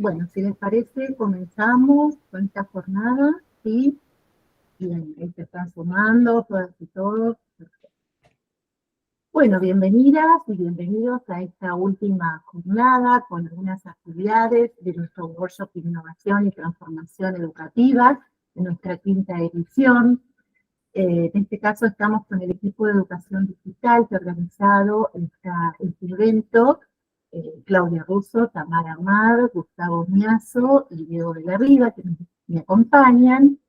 Bueno, si les parece, comenzamos con esta jornada, ¿sí? Bien, ahí se están sumando todas y todos. Bueno, bienvenidas y bienvenidos a esta última jornada con algunas actividades de nuestro workshop de innovación y transformación educativa, de nuestra quinta edición. En este caso estamos con el equipo de educación digital que ha organizado este evento, Claudia Russo, Tamara Amar, Gustavo Miazo y Diego de la Riva, que me acompañan.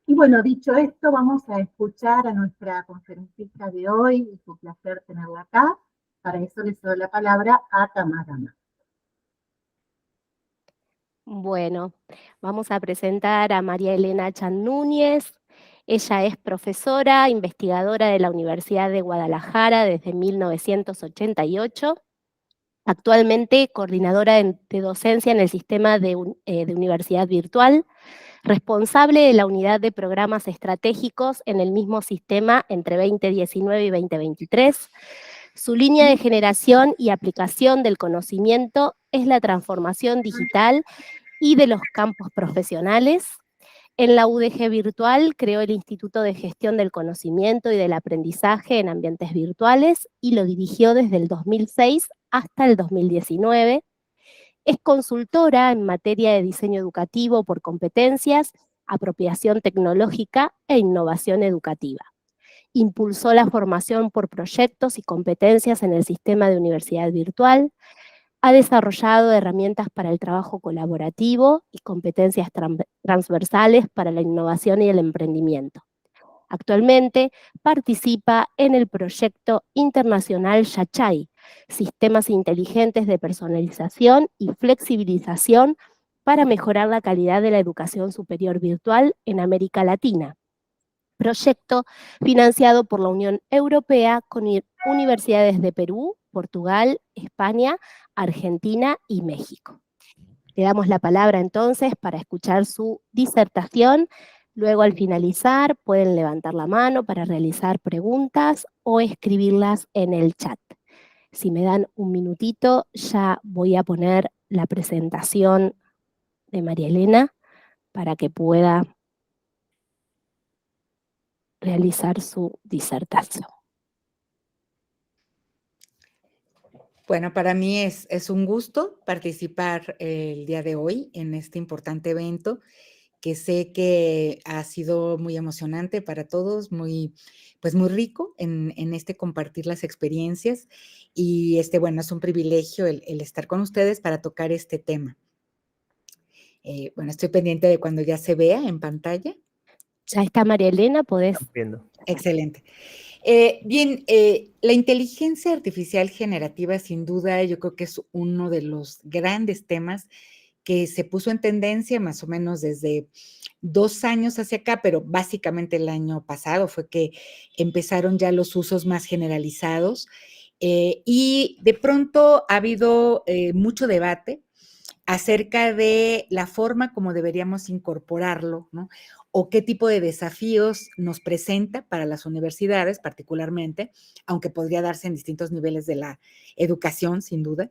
Y bueno, dicho esto, vamos a escuchar a nuestra conferencista de hoy, es un placer tenerla acá. Para eso les doy la palabra a Tamara Amar. Bueno, vamos a presentar a María Elena Chan Núñez. Ella es profesora, investigadora de la Universidad de Guadalajara desde 1988. Actualmente coordinadora de docencia en el sistema de universidad virtual, responsable de la unidad de programas estratégicos en el mismo sistema entre 2019 y 2023. Su línea de generación y aplicación del conocimiento es la transformación digital y de los campos profesionales. En la UDG Virtual creó el Instituto de Gestión del Conocimiento y del Aprendizaje en Ambientes Virtuales y lo dirigió desde el 2006 hasta el 2019. Es consultora en materia de diseño educativo por competencias, apropiación tecnológica e innovación educativa. Impulsó la formación por proyectos y competencias en el sistema de universidad virtual. Ha desarrollado herramientas para el trabajo colaborativo y competencias transversales para la innovación y el emprendimiento. Actualmente participa en el proyecto internacional Yachay, Sistemas Inteligentes de Personalización y Flexibilización para mejorar la calidad de la educación superior virtual en América Latina. Proyecto financiado por la Unión Europea con universidades de Perú, Portugal, España, Argentina y México. Le damos la palabra entonces para escuchar su disertación. Luego, al finalizar, pueden levantar la mano para realizar preguntas o escribirlas en el chat. Si me dan un minutito, ya voy a poner la presentación de María Elena para que pueda realizar su disertación. Bueno, para mí es un gusto participar el día de hoy en este importante evento, que sé que ha sido muy emocionante para todos, pues muy rico en este compartir las experiencias y bueno, es un privilegio el estar con ustedes para tocar este tema. Bueno, estoy pendiente de cuando ya se vea en pantalla. Ya está María Elena, podés. Viendo. Excelente. Bien, la inteligencia artificial generativa, sin duda, yo creo que es uno de los grandes temas que se puso en tendencia más o menos desde 2 años hacia acá, pero básicamente el año pasado fue que empezaron ya los usos más generalizados, y de pronto ha habido mucho debate acerca de la forma como deberíamos incorporarlo, ¿no? O qué tipo de desafíos nos presenta para las universidades particularmente, aunque podría darse en distintos niveles de la educación, sin duda.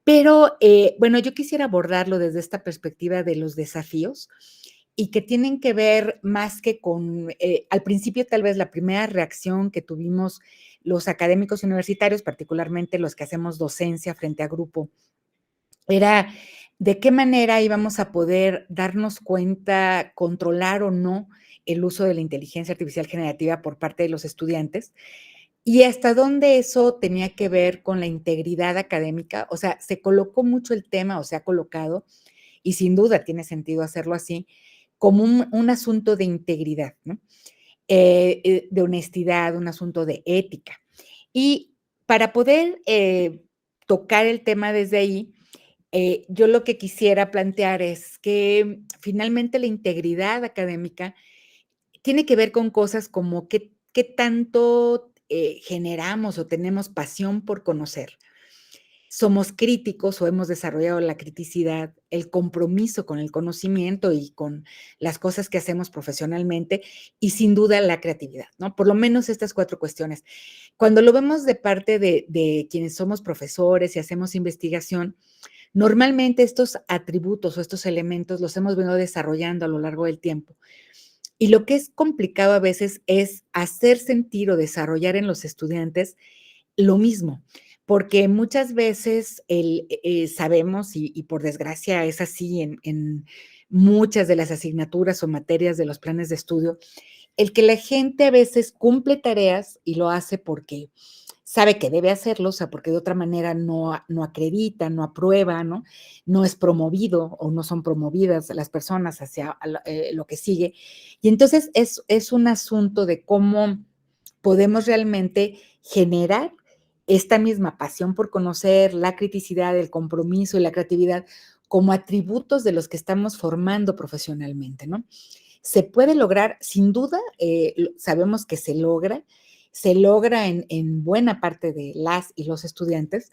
Pero, bueno, yo quisiera abordarlo desde esta perspectiva de los desafíos y que tienen que ver más que con, al principio tal vez la primera reacción que tuvimos los académicos universitarios, particularmente los que hacemos docencia frente a grupo, era de qué manera íbamos a poder darnos cuenta, controlar o no el uso de la inteligencia artificial generativa por parte de los estudiantes y hasta dónde eso tenía que ver con la integridad académica. O sea, se colocó mucho el tema o se ha colocado, y sin duda tiene sentido hacerlo así, como un asunto de integridad, ¿no? De honestidad, un asunto de ética. Y para poder tocar el tema desde ahí, yo lo que quisiera plantear es que finalmente la integridad académica tiene que ver con cosas como qué tanto generamos o tenemos pasión por conocer. Somos críticos o hemos desarrollado la criticidad, el compromiso con el conocimiento y con las cosas que hacemos profesionalmente y sin duda la creatividad, ¿no? Por lo menos estas 4 cuestiones. Cuando lo vemos de parte de quienes somos profesores y hacemos investigación, Normalmente estos atributos o estos elementos los hemos venido desarrollando a lo largo del tiempo. Y lo que es complicado a veces es hacer sentir o desarrollar en los estudiantes lo mismo, porque muchas veces sabemos, y por desgracia es así en muchas de las asignaturas o materias de los planes de estudio, el que la gente a veces cumple tareas y lo hace porque sabe que debe hacerlo, o sea, porque de otra manera no acredita, no aprueba, ¿no? No es promovido o no son promovidas las personas hacia lo que sigue. Y entonces es un asunto de cómo podemos realmente generar esta misma pasión por conocer, la criticidad, el compromiso y la creatividad como atributos de los que estamos formando profesionalmente, ¿no? Se puede lograr, sin duda, sabemos que se logra en buena parte de las y los estudiantes,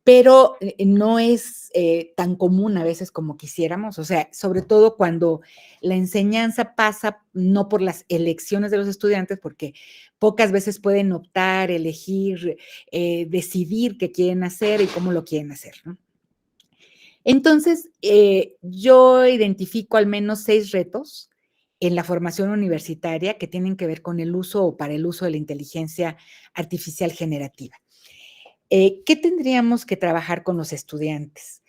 pero no es tan común a veces como quisiéramos, o sea, sobre todo cuando la enseñanza pasa no por las elecciones de los estudiantes, porque pocas veces pueden optar, elegir, decidir qué quieren hacer y cómo lo quieren hacer, ¿no? Entonces, yo identifico al menos 6 retos en la formación universitaria que tienen que ver con el uso o para el uso de la inteligencia artificial generativa. ¿Qué tendríamos que trabajar con los estudiantes?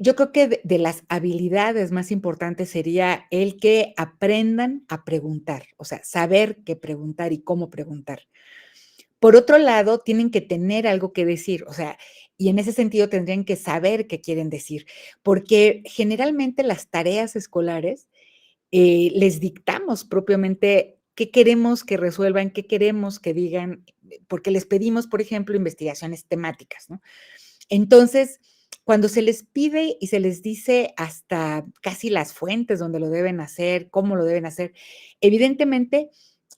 Yo creo que de las habilidades más importantes sería el que aprendan a preguntar, o sea, saber qué preguntar y cómo preguntar. Por otro lado, tienen que tener algo que decir, o sea, y en ese sentido tendrían que saber qué quieren decir, porque generalmente las tareas escolares les dictamos propiamente qué queremos que resuelvan, qué queremos que digan, porque les pedimos, por ejemplo, investigaciones temáticas, ¿no? Entonces, cuando se les pide y se les dice hasta casi las fuentes donde lo deben hacer, cómo lo deben hacer, evidentemente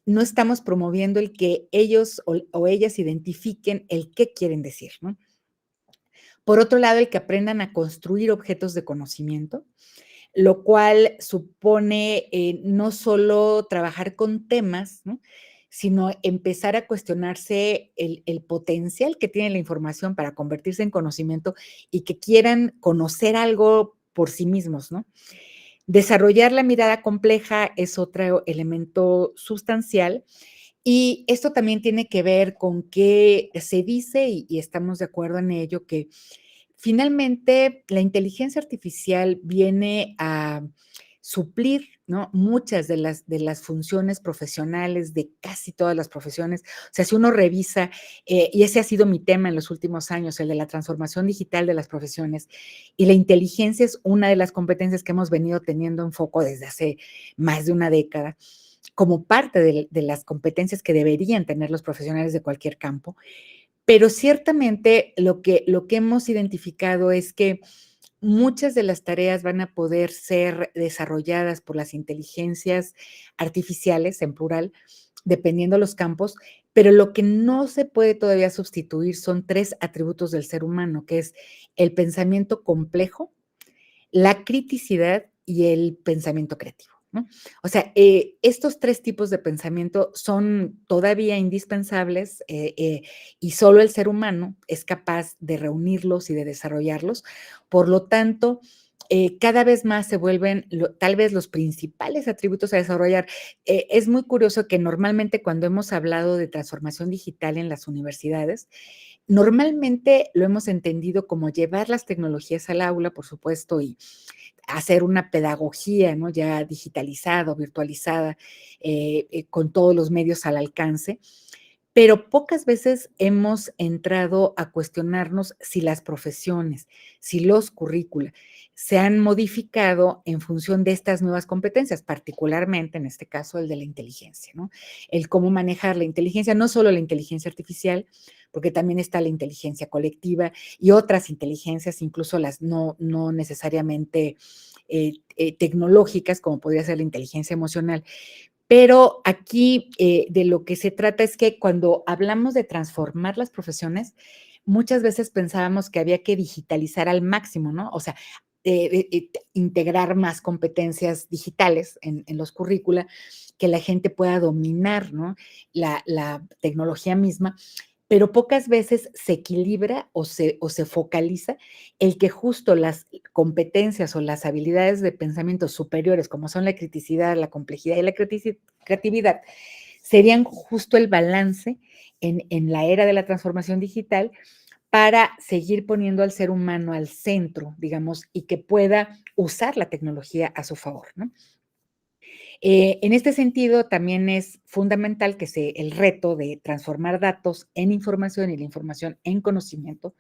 no estamos promoviendo el que ellos o ellas identifiquen el qué quieren decir, ¿no? Por otro lado, el que aprendan a construir objetos de conocimiento, lo cual supone no solo trabajar con temas, ¿no? Sino empezar a cuestionarse el potencial que tiene la información para convertirse en conocimiento y que quieran conocer algo por sí mismos, ¿no? Desarrollar la mirada compleja es otro elemento sustancial y esto también tiene que ver con que se dice, y estamos de acuerdo en ello, que finalmente la inteligencia artificial viene a suplir, ¿no? Muchas de las funciones profesionales de casi todas las profesiones. O sea, si uno revisa, y ese ha sido mi tema en los últimos años, el de la transformación digital de las profesiones, y la inteligencia es una de las competencias que hemos venido teniendo en foco desde hace más de una década, como parte de las competencias que deberían tener los profesionales de cualquier campo. Pero ciertamente lo que hemos identificado es que muchas de las tareas van a poder ser desarrolladas por las inteligencias artificiales, en plural, dependiendo de los campos, pero lo que no se puede todavía sustituir son 3 atributos del ser humano, que es el pensamiento complejo, la criticidad y el pensamiento creativo, ¿no? O sea, estos 3 tipos de pensamiento son todavía indispensables, y solo el ser humano es capaz de reunirlos y de desarrollarlos. Por lo tanto, cada vez más se vuelven tal vez los principales atributos a desarrollar. Es muy curioso que normalmente cuando hemos hablado de transformación digital en las universidades, normalmente lo hemos entendido como llevar las tecnologías al aula, por supuesto, y hacer una pedagogía, ¿no? Ya digitalizada o virtualizada, con todos los medios al alcance, pero pocas veces hemos entrado a cuestionarnos si las profesiones, si los currícula se han modificado en función de estas nuevas competencias, particularmente en este caso el de la inteligencia, ¿no? El cómo manejar la inteligencia, no solo la inteligencia artificial, porque también está la inteligencia colectiva y otras inteligencias, incluso las no necesariamente tecnológicas, como podría ser la inteligencia emocional. Pero aquí de lo que se trata es que cuando hablamos de transformar las profesiones, muchas veces pensábamos que había que digitalizar al máximo, ¿no? O sea, integrar más competencias digitales en los currícula, que la gente pueda dominar, ¿no? La tecnología misma. pero pocas veces se equilibra o se focaliza el que justo las competencias o las habilidades de pensamiento superiores, como son la criticidad, la complejidad y la creatividad, serían justo el balance en la era de la transformación digital para seguir poniendo al ser humano al centro, digamos, y que pueda usar la tecnología a su favor, ¿no? En este sentido, también es fundamental que el reto de transformar datos en información y la información en conocimiento,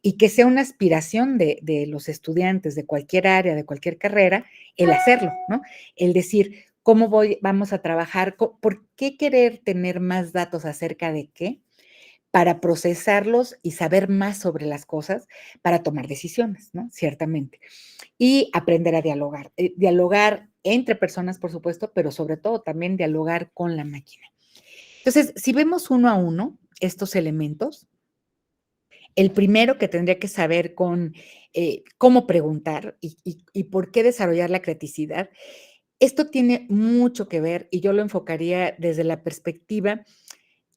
y que sea una aspiración de los estudiantes de cualquier área, de cualquier carrera, el hacerlo, ¿no? El decir, ¿cómo vamos a trabajar? ¿Por qué querer tener más datos acerca de qué? Para procesarlos y saber más sobre las cosas para tomar decisiones, ¿no? Ciertamente. Y aprender a dialogar. Dialogar entre personas, por supuesto, pero sobre todo también dialogar con la máquina. Entonces, si vemos uno a uno estos elementos, el primero que tendría que saber con cómo preguntar y por qué desarrollar la creatividad, esto tiene mucho que ver y yo lo enfocaría desde la perspectiva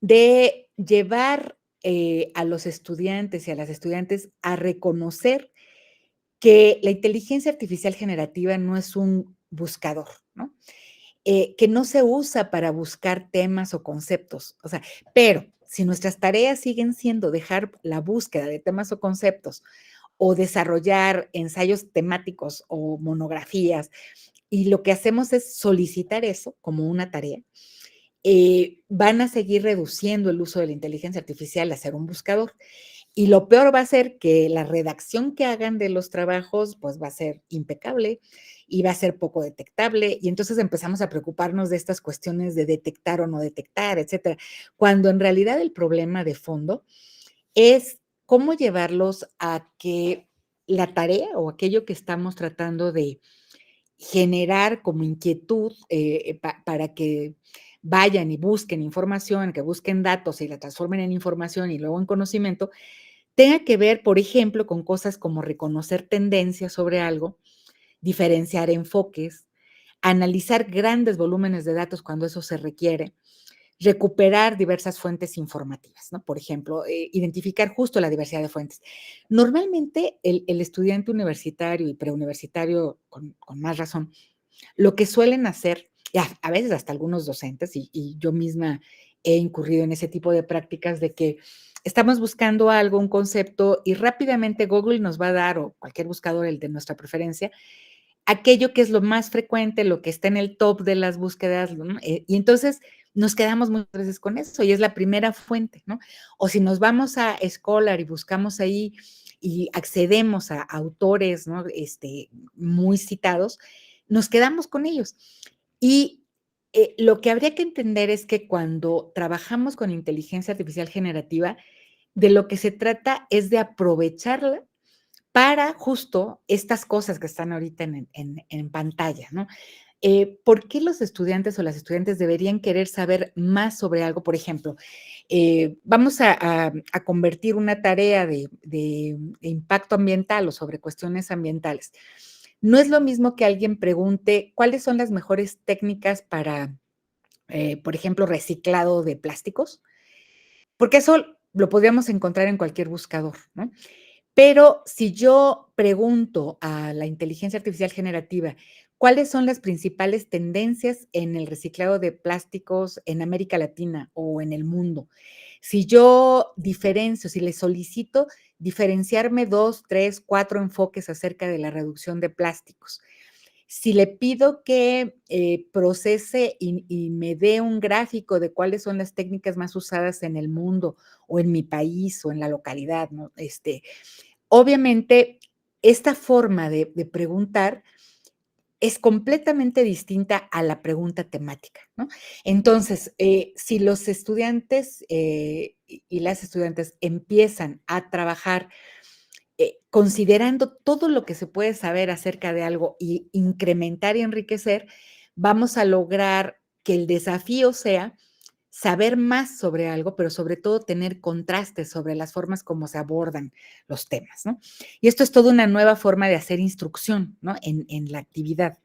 de llevar a los estudiantes y a las estudiantes a reconocer que la inteligencia artificial generativa no es un buscador, ¿no? Que no se usa para buscar temas o conceptos, o sea, pero si nuestras tareas siguen siendo dejar la búsqueda de temas o conceptos o desarrollar ensayos temáticos o monografías, y lo que hacemos es solicitar eso como una tarea, van a seguir reduciendo el uso de la inteligencia artificial a ser un buscador. Y lo peor va a ser que la redacción que hagan de los trabajos, pues va a ser impecable y va a ser poco detectable. Y entonces empezamos a preocuparnos de estas cuestiones de detectar o no detectar, etcétera. Cuando en realidad el problema de fondo es cómo llevarlos a que la tarea o aquello que estamos tratando de generar como inquietud para que vayan y busquen información, que busquen datos y la transformen en información y luego en conocimiento, tenga que ver, por ejemplo, con cosas como reconocer tendencias sobre algo, diferenciar enfoques, analizar grandes volúmenes de datos cuando eso se requiere, recuperar diversas fuentes informativas, ¿no? Por ejemplo, identificar justo la diversidad de fuentes. Normalmente el estudiante universitario y preuniversitario, con más razón, lo que suelen hacer, a veces hasta algunos docentes, y yo misma he incurrido en ese tipo de prácticas de que estamos buscando algo, un concepto, y rápidamente Google nos va a dar, o cualquier buscador, el de nuestra preferencia, aquello que es lo más frecuente, lo que está en el top de las búsquedas, ¿no? Y entonces nos quedamos muchas veces con eso, y es la primera fuente, ¿no? O si nos vamos a Scholar y buscamos ahí y accedemos a autores, ¿no? Muy citados, nos quedamos con ellos. Y lo que habría que entender es que cuando trabajamos con inteligencia artificial generativa, de lo que se trata es de aprovecharla para justo estas cosas que están ahorita en pantalla, ¿no? ¿Por qué los estudiantes o las estudiantes deberían querer saber más sobre algo? Por ejemplo, vamos a convertir una tarea de impacto ambiental o sobre cuestiones ambientales. No es lo mismo que alguien pregunte cuáles son las mejores técnicas para, por ejemplo, reciclado de plásticos, porque eso lo podríamos encontrar en cualquier buscador, ¿no? Pero si yo pregunto a la inteligencia artificial generativa, ¿cuáles son las principales tendencias en el reciclado de plásticos en América Latina o en el mundo? Si yo diferencio, si le solicito diferenciarme 2, 3, 4 enfoques acerca de la reducción de plásticos, si le pido que procese y me dé un gráfico de cuáles son las técnicas más usadas en el mundo o en mi país o en la localidad, ¿no? Obviamente, esta forma de preguntar es completamente distinta a la pregunta temática, ¿no? Entonces, si los estudiantes y las estudiantes empiezan a trabajar considerando todo lo que se puede saber acerca de algo y incrementar y enriquecer, vamos a lograr que el desafío sea saber más sobre algo, pero sobre todo tener contrastes sobre las formas como se abordan los temas, ¿no? Y esto es toda una nueva forma de hacer instrucción, ¿no? En la actividad.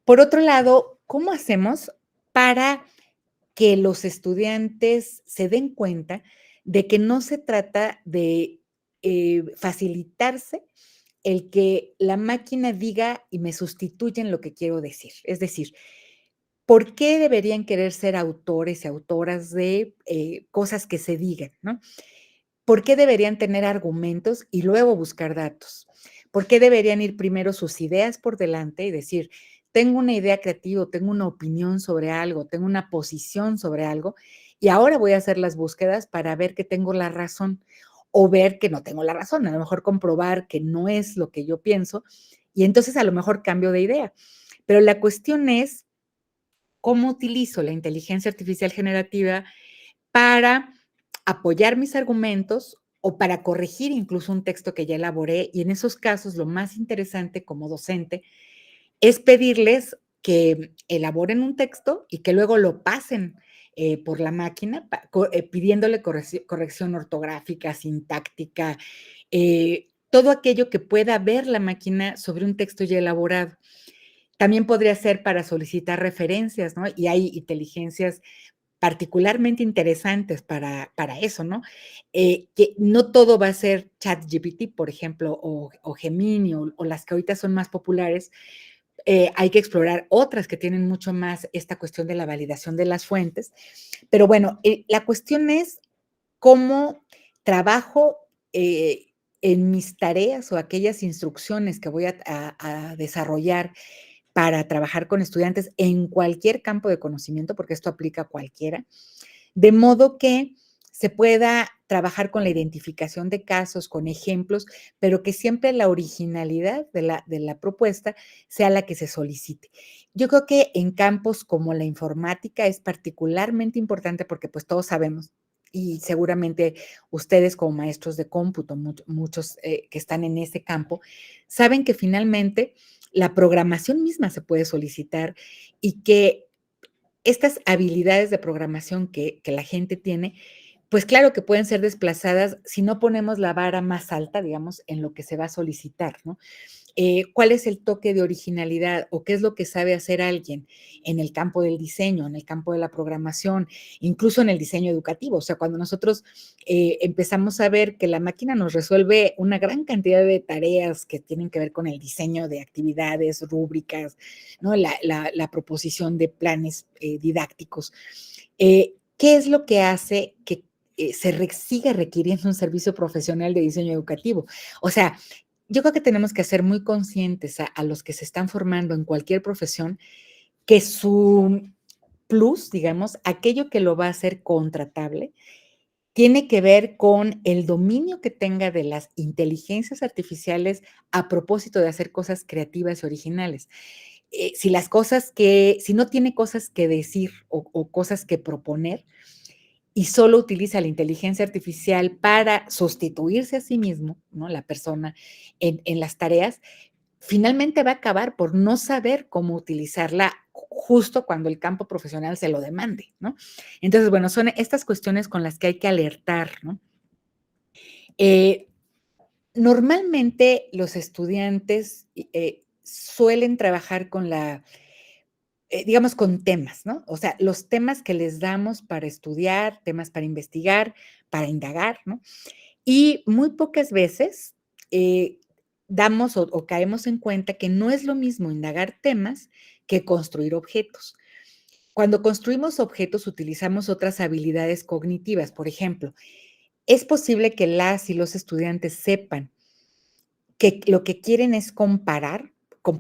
Por otro lado, ¿cómo hacemos para que los estudiantes se den cuenta de que no se trata de facilitarse el que la máquina diga y me sustituya en lo que quiero decir. Es decir, ¿por qué deberían querer ser autores y autoras de cosas que se digan, ¿no? ¿Por qué deberían tener argumentos y luego buscar datos? ¿Por qué deberían ir primero sus ideas por delante y decir, tengo una idea creativa, tengo una opinión sobre algo, tengo una posición sobre algo, y ahora voy a hacer las búsquedas para ver que tengo la razón o ver que no tengo la razón, a lo mejor comprobar que no es lo que yo pienso y entonces a lo mejor cambio de idea? Pero la cuestión es cómo utilizo la inteligencia artificial generativa para apoyar mis argumentos o para corregir incluso un texto que ya elaboré. Y en esos casos, lo más interesante como docente es pedirles que elaboren un texto y que luego lo pasen por la máquina, pidiéndole corrección ortográfica, sintáctica, todo aquello que pueda ver la máquina sobre un texto ya elaborado. También podría ser para solicitar referencias, ¿no? Y hay inteligencias particularmente interesantes para eso, ¿no? Que no todo va a ser ChatGPT, por ejemplo, o Gemini, o las que ahorita son más populares. Hay que explorar otras que tienen mucho más esta cuestión de la validación de las fuentes. Pero bueno, la cuestión es cómo trabajo en mis tareas o aquellas instrucciones que voy a desarrollar para trabajar con estudiantes en cualquier campo de conocimiento, porque esto aplica a cualquiera, de modo que se pueda trabajar con la identificación de casos, con ejemplos, pero que siempre la originalidad de la propuesta sea la que se solicite. Yo creo que en campos como la informática es particularmente importante porque pues todos sabemos y seguramente ustedes como maestros de cómputo, muchos que están en ese campo, saben que finalmente la programación misma se puede solicitar y que estas habilidades de programación que la gente tiene, pues claro que pueden ser desplazadas si no ponemos la vara más alta, digamos, en lo que se va a solicitar, ¿no? ¿Cuál es el toque de originalidad o qué es lo que sabe hacer alguien en el campo del diseño, en el campo de la programación, incluso en el diseño educativo? O sea, cuando nosotros empezamos a ver que la máquina nos resuelve una gran cantidad de tareas que tienen que ver con el diseño de actividades, rúbricas, ¿no? La proposición de planes didácticos. ¿Qué es lo que hace que siga requiriendo un servicio profesional de diseño educativo? O sea, yo creo que tenemos que ser muy conscientes a los que se están formando en cualquier profesión que su plus, digamos, aquello que lo va a hacer contratable, tiene que ver con el dominio que tenga de las inteligencias artificiales a propósito de hacer cosas creativas y originales. Si no tiene cosas que decir o cosas que proponer, y solo utiliza la inteligencia artificial para sustituirse a sí mismo, ¿no? La persona en las tareas, finalmente va a acabar por no saber cómo utilizarla justo cuando el campo profesional se lo demande, ¿no? Entonces, bueno, son estas cuestiones con las que hay que alertar, ¿no? Eh, Normalmente los estudiantes suelen trabajar con digamos, con temas, ¿no? O sea, los temas que les damos para estudiar, temas para investigar, para indagar, ¿no? Y muy pocas veces damos o caemos en cuenta que no es lo mismo indagar temas que construir objetos. Cuando construimos objetos utilizamos otras habilidades cognitivas. Por ejemplo, es posible que las y los estudiantes sepan que lo que quieren es comparar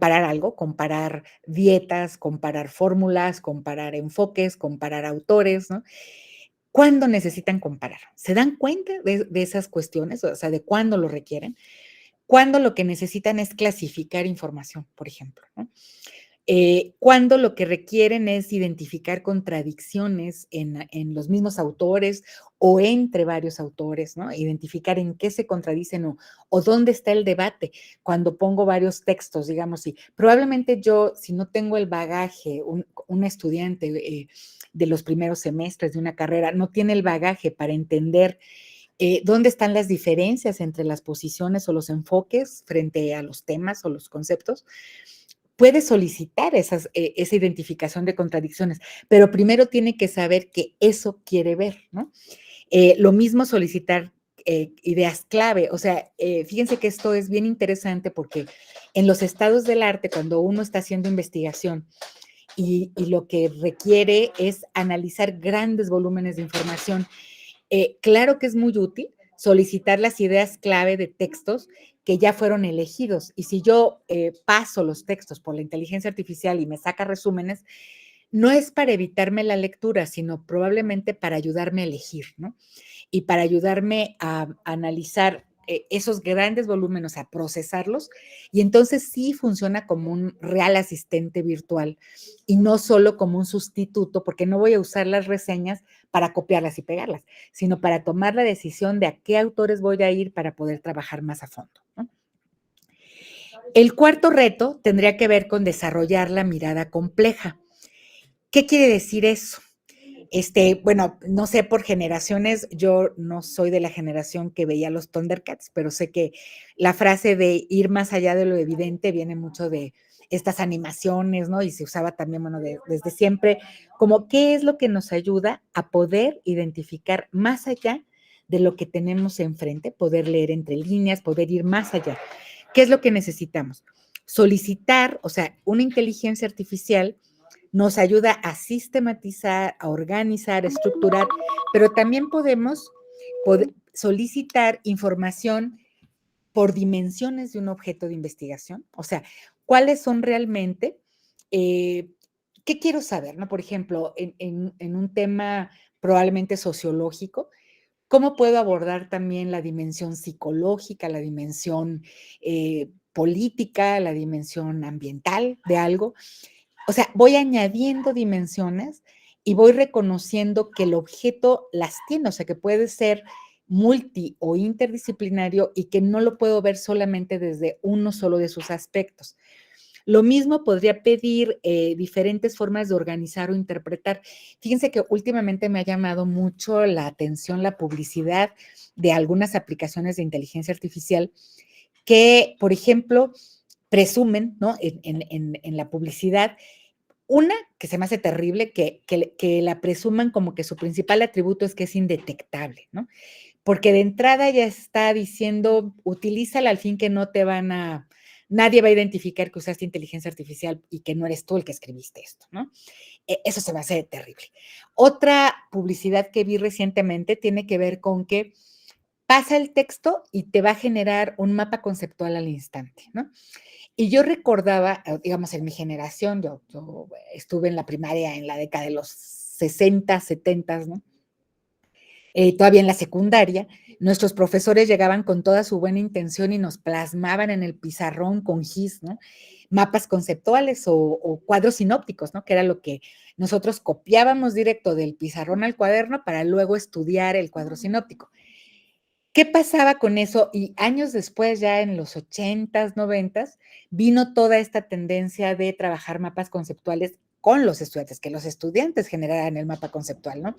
algo, comparar dietas, comparar fórmulas, comparar enfoques, comparar autores, ¿no? ¿Cuándo necesitan comparar? ¿Se dan cuenta de esas cuestiones? O sea, de cuándo lo requieren. Cuando lo que necesitan es clasificar información, por ejemplo, ¿no? Cuando lo que requieren es identificar contradicciones en los mismos autores o entre varios autores, ¿no? Identificar en qué se contradicen o dónde está el debate. Cuando pongo varios textos, digamos, sí, probablemente yo, si no tengo el bagaje, un estudiante de los primeros semestres de una carrera, no tiene el bagaje para entender dónde están las diferencias entre las posiciones o los enfoques frente a los temas o los conceptos, puede solicitar esa identificación de contradicciones, pero primero tiene que saber que eso quiere ver, ¿no? Lo mismo solicitar ideas clave. O sea, fíjense que esto es bien interesante porque en los estados del arte, cuando uno está haciendo investigación y lo que requiere es analizar grandes volúmenes de información, claro que es muy útil solicitar las ideas clave de textos que ya fueron elegidos. Y si yo paso los textos por la inteligencia artificial y me saca resúmenes, no es para evitarme la lectura, sino probablemente para ayudarme a elegir, ¿no? Y para ayudarme a analizar esos grandes volúmenes, a procesarlos, y entonces sí funciona como un real asistente virtual y no solo como un sustituto, porque no voy a usar las reseñas para copiarlas y pegarlas, sino para tomar la decisión de a qué autores voy a ir para poder trabajar más a fondo, ¿no? El cuarto reto tendría que ver con desarrollar la mirada compleja. ¿Qué quiere decir eso? Bueno, no sé, por generaciones, yo no soy de la generación que veía los Thundercats, pero sé que la frase de ir más allá de lo evidente viene mucho de estas animaciones, ¿no? Y se usaba también, bueno, desde siempre, como qué es lo que nos ayuda a poder identificar más allá de lo que tenemos enfrente, poder leer entre líneas, poder ir más allá. ¿Qué es lo que necesitamos? Solicitar, o sea, una inteligencia artificial nos ayuda a sistematizar, a organizar, a estructurar, pero también podemos solicitar información por dimensiones de un objeto de investigación. O sea, ¿cuáles son realmente? ¿Qué quiero saber? ¿No? Por ejemplo, en un tema probablemente sociológico, ¿cómo puedo abordar también la dimensión psicológica, la dimensión política, la dimensión ambiental de algo? O sea, voy añadiendo dimensiones y voy reconociendo que el objeto las tiene, o sea, que puede ser multi o interdisciplinario y que no lo puedo ver solamente desde uno solo de sus aspectos. Lo mismo podría pedir diferentes formas de organizar o interpretar. Fíjense que últimamente me ha llamado mucho la atención la publicidad de algunas aplicaciones de inteligencia artificial que, por ejemplo, presumen, ¿no? En la publicidad, una que se me hace terrible, que la presuman como que su principal atributo es que es indetectable, ¿no? Porque de entrada ya está diciendo, utilízala al fin que no te van a, nadie va a identificar que usaste inteligencia artificial y que no eres tú el que escribiste esto, ¿no? Eso se me hace terrible. Otra publicidad que vi recientemente tiene que ver con que pasa el texto y te va a generar un mapa conceptual al instante, ¿no? Y yo recordaba, digamos, en mi generación, yo estuve en la primaria en la década de los 60, 70, ¿no? Todavía en la secundaria, nuestros profesores llegaban con toda su buena intención y nos plasmaban en el pizarrón con gis, ¿no? Mapas conceptuales o cuadros sinópticos, ¿no? Que era lo que nosotros copiábamos directo del pizarrón al cuaderno para luego estudiar el cuadro sinóptico. ¿Qué pasaba con eso? Y años después, ya en los 80s, 90s, vino toda esta tendencia de trabajar mapas conceptuales con los estudiantes, que los estudiantes generaran el mapa conceptual, ¿no?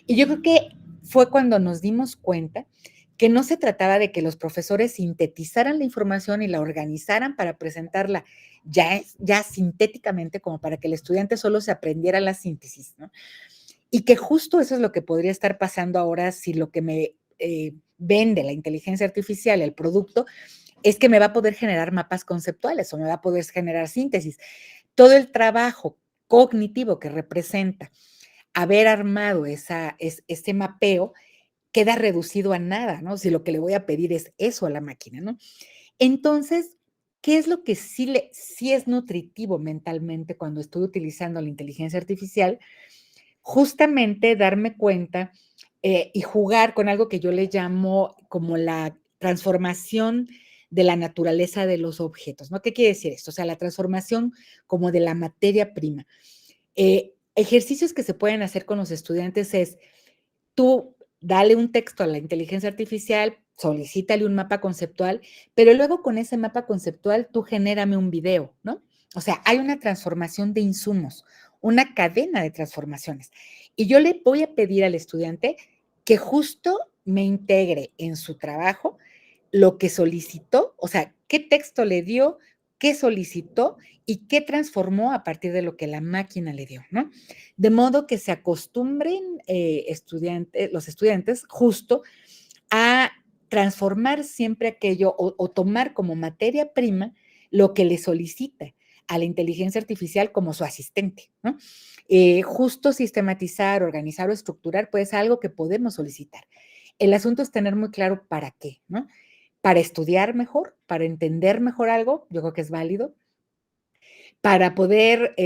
Y yo creo que fue cuando nos dimos cuenta que no se trataba de que los profesores sintetizaran la información y la organizaran para presentarla ya sintéticamente, como para que el estudiante solo se aprendiera la síntesis, ¿no? Y que justo eso es lo que podría estar pasando ahora si lo que me vende la inteligencia artificial, el producto, es que me va a poder generar mapas conceptuales o me va a poder generar síntesis. Todo el trabajo cognitivo que representa haber armado ese mapeo queda reducido a nada, ¿no? Si lo que le voy a pedir es eso a la máquina, ¿no? Entonces, ¿qué es lo que sí es nutritivo mentalmente cuando estoy utilizando la inteligencia artificial? Justamente darme cuenta y jugar con algo que yo le llamo como la transformación de la naturaleza de los objetos, ¿no? ¿Qué quiere decir esto? O sea, la transformación como de la materia prima. Ejercicios que se pueden hacer con los estudiantes es, tú dale un texto a la inteligencia artificial, solicítale un mapa conceptual, pero luego con ese mapa conceptual tú genérame un video, ¿no? O sea, hay una transformación de insumos, una cadena de transformaciones. Y yo le voy a pedir al estudiante que justo me integre en su trabajo lo que solicitó, o sea, qué texto le dio, qué solicitó y qué transformó a partir de lo que la máquina le dio, ¿no? De modo que se acostumbren los estudiantes justo a transformar siempre aquello o tomar como materia prima lo que le solicita a la inteligencia artificial como su asistente, ¿no? Justo sistematizar, organizar o estructurar, pues algo que podemos solicitar. El asunto es tener muy claro para qué, ¿no? Para estudiar mejor, para entender mejor algo, yo creo que es válido, para poder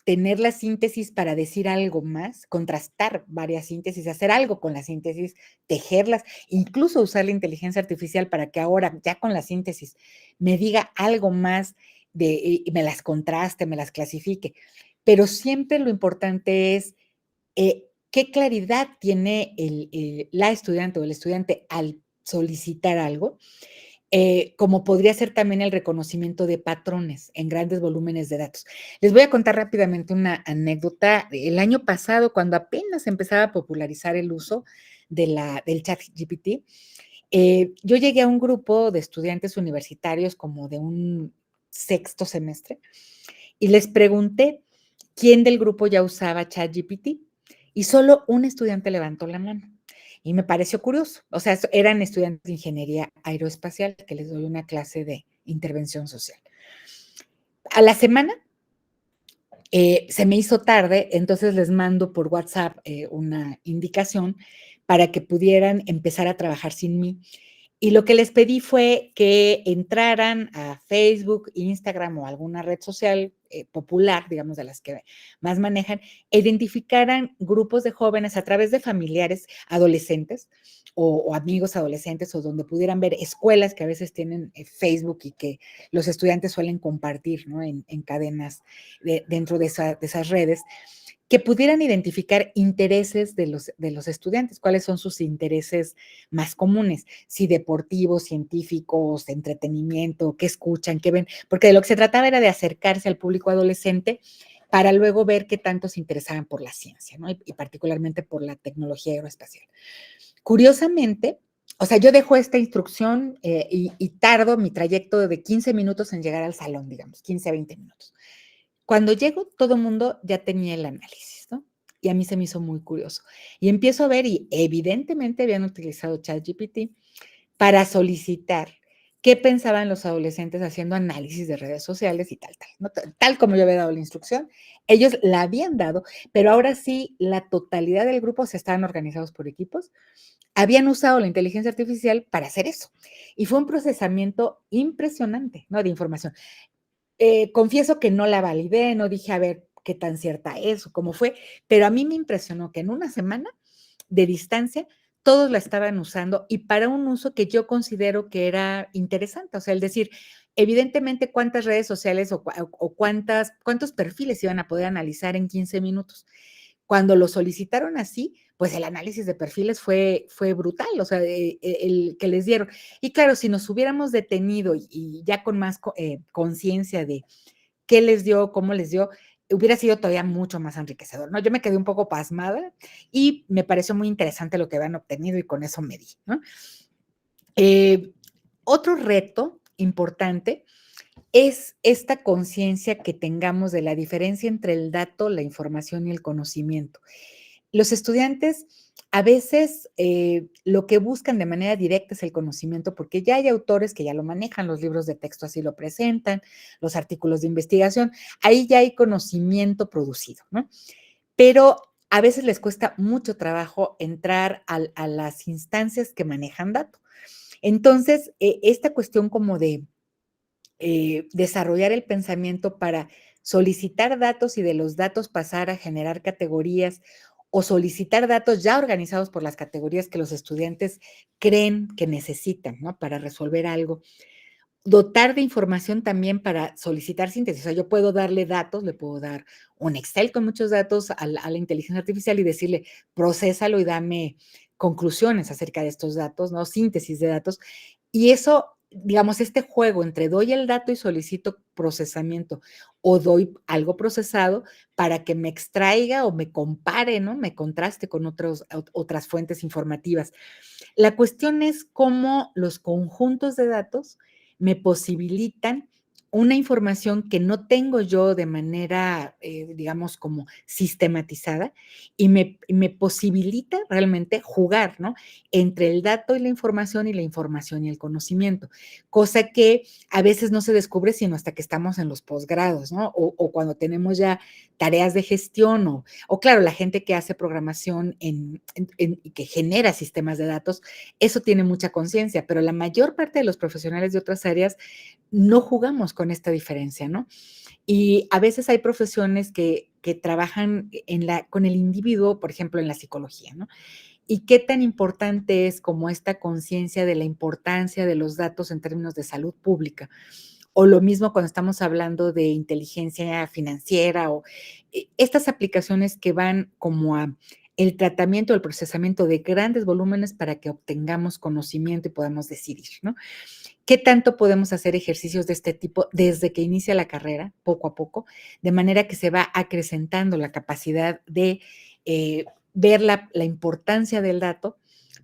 tener la síntesis para decir algo más, contrastar varias síntesis, hacer algo con la síntesis, tejerlas, incluso usar la inteligencia artificial para que ahora, ya con la síntesis, me diga algo más y me las contraste, me las clasifique. Pero siempre lo importante es qué claridad tiene la estudiante o el estudiante al solicitar algo, como podría ser también el reconocimiento de patrones en grandes volúmenes de datos. Les voy a contar rápidamente una anécdota. El año pasado, cuando apenas empezaba a popularizar el uso del chat GPT, yo llegué a un grupo de estudiantes universitarios como de un sexto semestre y les pregunté quién del grupo ya usaba ChatGPT y solo un estudiante levantó la mano. Y me pareció curioso. O sea, eran estudiantes de ingeniería aeroespacial que les doy una clase de intervención social. A la semana se me hizo tarde, entonces les mando por WhatsApp una indicación para que pudieran empezar a trabajar sin mí. Y lo que les pedí fue que entraran a Facebook, Instagram o alguna red social popular, digamos, de las que más manejan, e identificaran grupos de jóvenes a través de familiares, adolescentes o amigos adolescentes, o donde pudieran ver escuelas que a veces tienen Facebook y que los estudiantes suelen compartir, ¿no? En cadenas dentro de esas redes, que pudieran identificar intereses de los estudiantes, cuáles son sus intereses más comunes, si deportivos, científicos, de entretenimiento, qué escuchan, qué ven, porque de lo que se trataba era de acercarse al público adolescente para luego ver qué tanto se interesaban por la ciencia, ¿no? Y particularmente por la tecnología aeroespacial. Curiosamente, o sea, yo dejo esta instrucción y tardo mi trayecto de 15 minutos en llegar al salón, digamos, 15 a 20 minutos. Cuando llego, todo el mundo ya tenía el análisis, ¿no? Y a mí se me hizo muy curioso. Y empiezo a ver, y evidentemente habían utilizado ChatGPT para solicitar qué pensaban los adolescentes haciendo análisis de redes sociales y tal, ¿no? Tal como yo había dado la instrucción, ellos la habían dado, pero ahora sí, la totalidad del grupo se estaban organizados por equipos, habían usado la inteligencia artificial para hacer eso. Y fue un procesamiento impresionante, ¿no? De información. Confieso que no la validé, no dije a ver qué tan cierta es o cómo fue, pero a mí me impresionó que en una semana de distancia todos la estaban usando y para un uso que yo considero que era interesante, o sea, el decir, evidentemente cuántas redes sociales o cuántos perfiles iban a poder analizar en 15 minutos. Cuando lo solicitaron así, pues el análisis de perfiles fue brutal, o sea, el que les dieron. Y claro, si nos hubiéramos detenido y ya con más conciencia de qué les dio, cómo les dio, hubiera sido todavía mucho más enriquecedor, ¿no? Yo me quedé un poco pasmada y me pareció muy interesante lo que habían obtenido y con eso me di, ¿no? Otro reto importante es esta conciencia que tengamos de la diferencia entre el dato, la información y el conocimiento. Los estudiantes a veces lo que buscan de manera directa es el conocimiento, porque ya hay autores que ya lo manejan, los libros de texto así lo presentan, los artículos de investigación, ahí ya hay conocimiento producido, ¿no? Pero a veces les cuesta mucho trabajo entrar a las instancias que manejan datos. Entonces, esta cuestión como de desarrollar el pensamiento para solicitar datos y de los datos pasar a generar categorías o solicitar datos ya organizados por las categorías que los estudiantes creen que necesitan, ¿no? Para resolver algo. Dotar de información también para solicitar síntesis. O sea, yo puedo darle datos, le puedo dar un Excel con muchos datos a la inteligencia artificial y decirle, procésalo y dame conclusiones acerca de estos datos, ¿no? Síntesis de datos. Y eso, digamos, este juego entre doy el dato y solicito procesamiento o doy algo procesado para que me extraiga o me compare, ¿no? Me contraste con otras fuentes informativas. La cuestión es cómo los conjuntos de datos me posibilitan una información que no tengo yo de manera, digamos, como sistematizada y me posibilita realmente jugar, ¿no? Entre el dato y la información y el conocimiento, cosa que a veces no se descubre sino hasta que estamos en los posgrados, ¿no? O cuando tenemos ya tareas de gestión o claro, la gente que hace programación y que genera sistemas de datos, eso tiene mucha conciencia, pero la mayor parte de los profesionales de otras áreas no jugamos con esta diferencia, ¿no? Y a veces hay profesiones que trabajan con el individuo, por ejemplo, en la psicología, ¿no? Y qué tan importante es como esta conciencia de la importancia de los datos en términos de salud pública. O lo mismo cuando estamos hablando de inteligencia financiera o estas aplicaciones que van como a el tratamiento, el procesamiento de grandes volúmenes para que obtengamos conocimiento y podamos decidir, ¿no? ¿Qué tanto podemos hacer ejercicios de este tipo desde que inicia la carrera, poco a poco, de manera que se va acrecentando la capacidad de ver la importancia del dato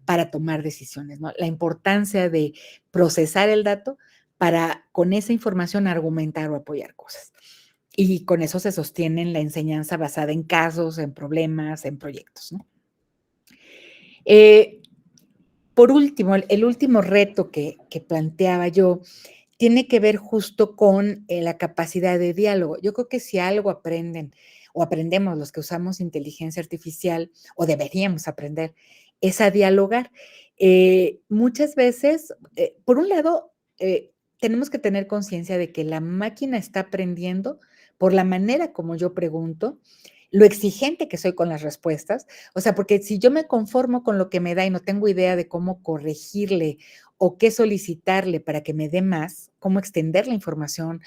para tomar decisiones, ¿no? La importancia de procesar el dato para con esa información argumentar o apoyar cosas. Y con eso se sostiene la enseñanza basada en casos, en problemas, en proyectos, ¿no? Eh, por último, el último reto que planteaba yo tiene que ver justo con la capacidad de diálogo. Yo creo que si algo aprenden o aprendemos los que usamos inteligencia artificial o deberíamos aprender es a dialogar. Muchas veces, por un lado, tenemos que tener conciencia de que la máquina está aprendiendo por la manera como yo pregunto, lo exigente que soy con las respuestas, o sea, porque si yo me conformo con lo que me da y no tengo idea de cómo corregirle o qué solicitarle para que me dé más, cómo extender la información,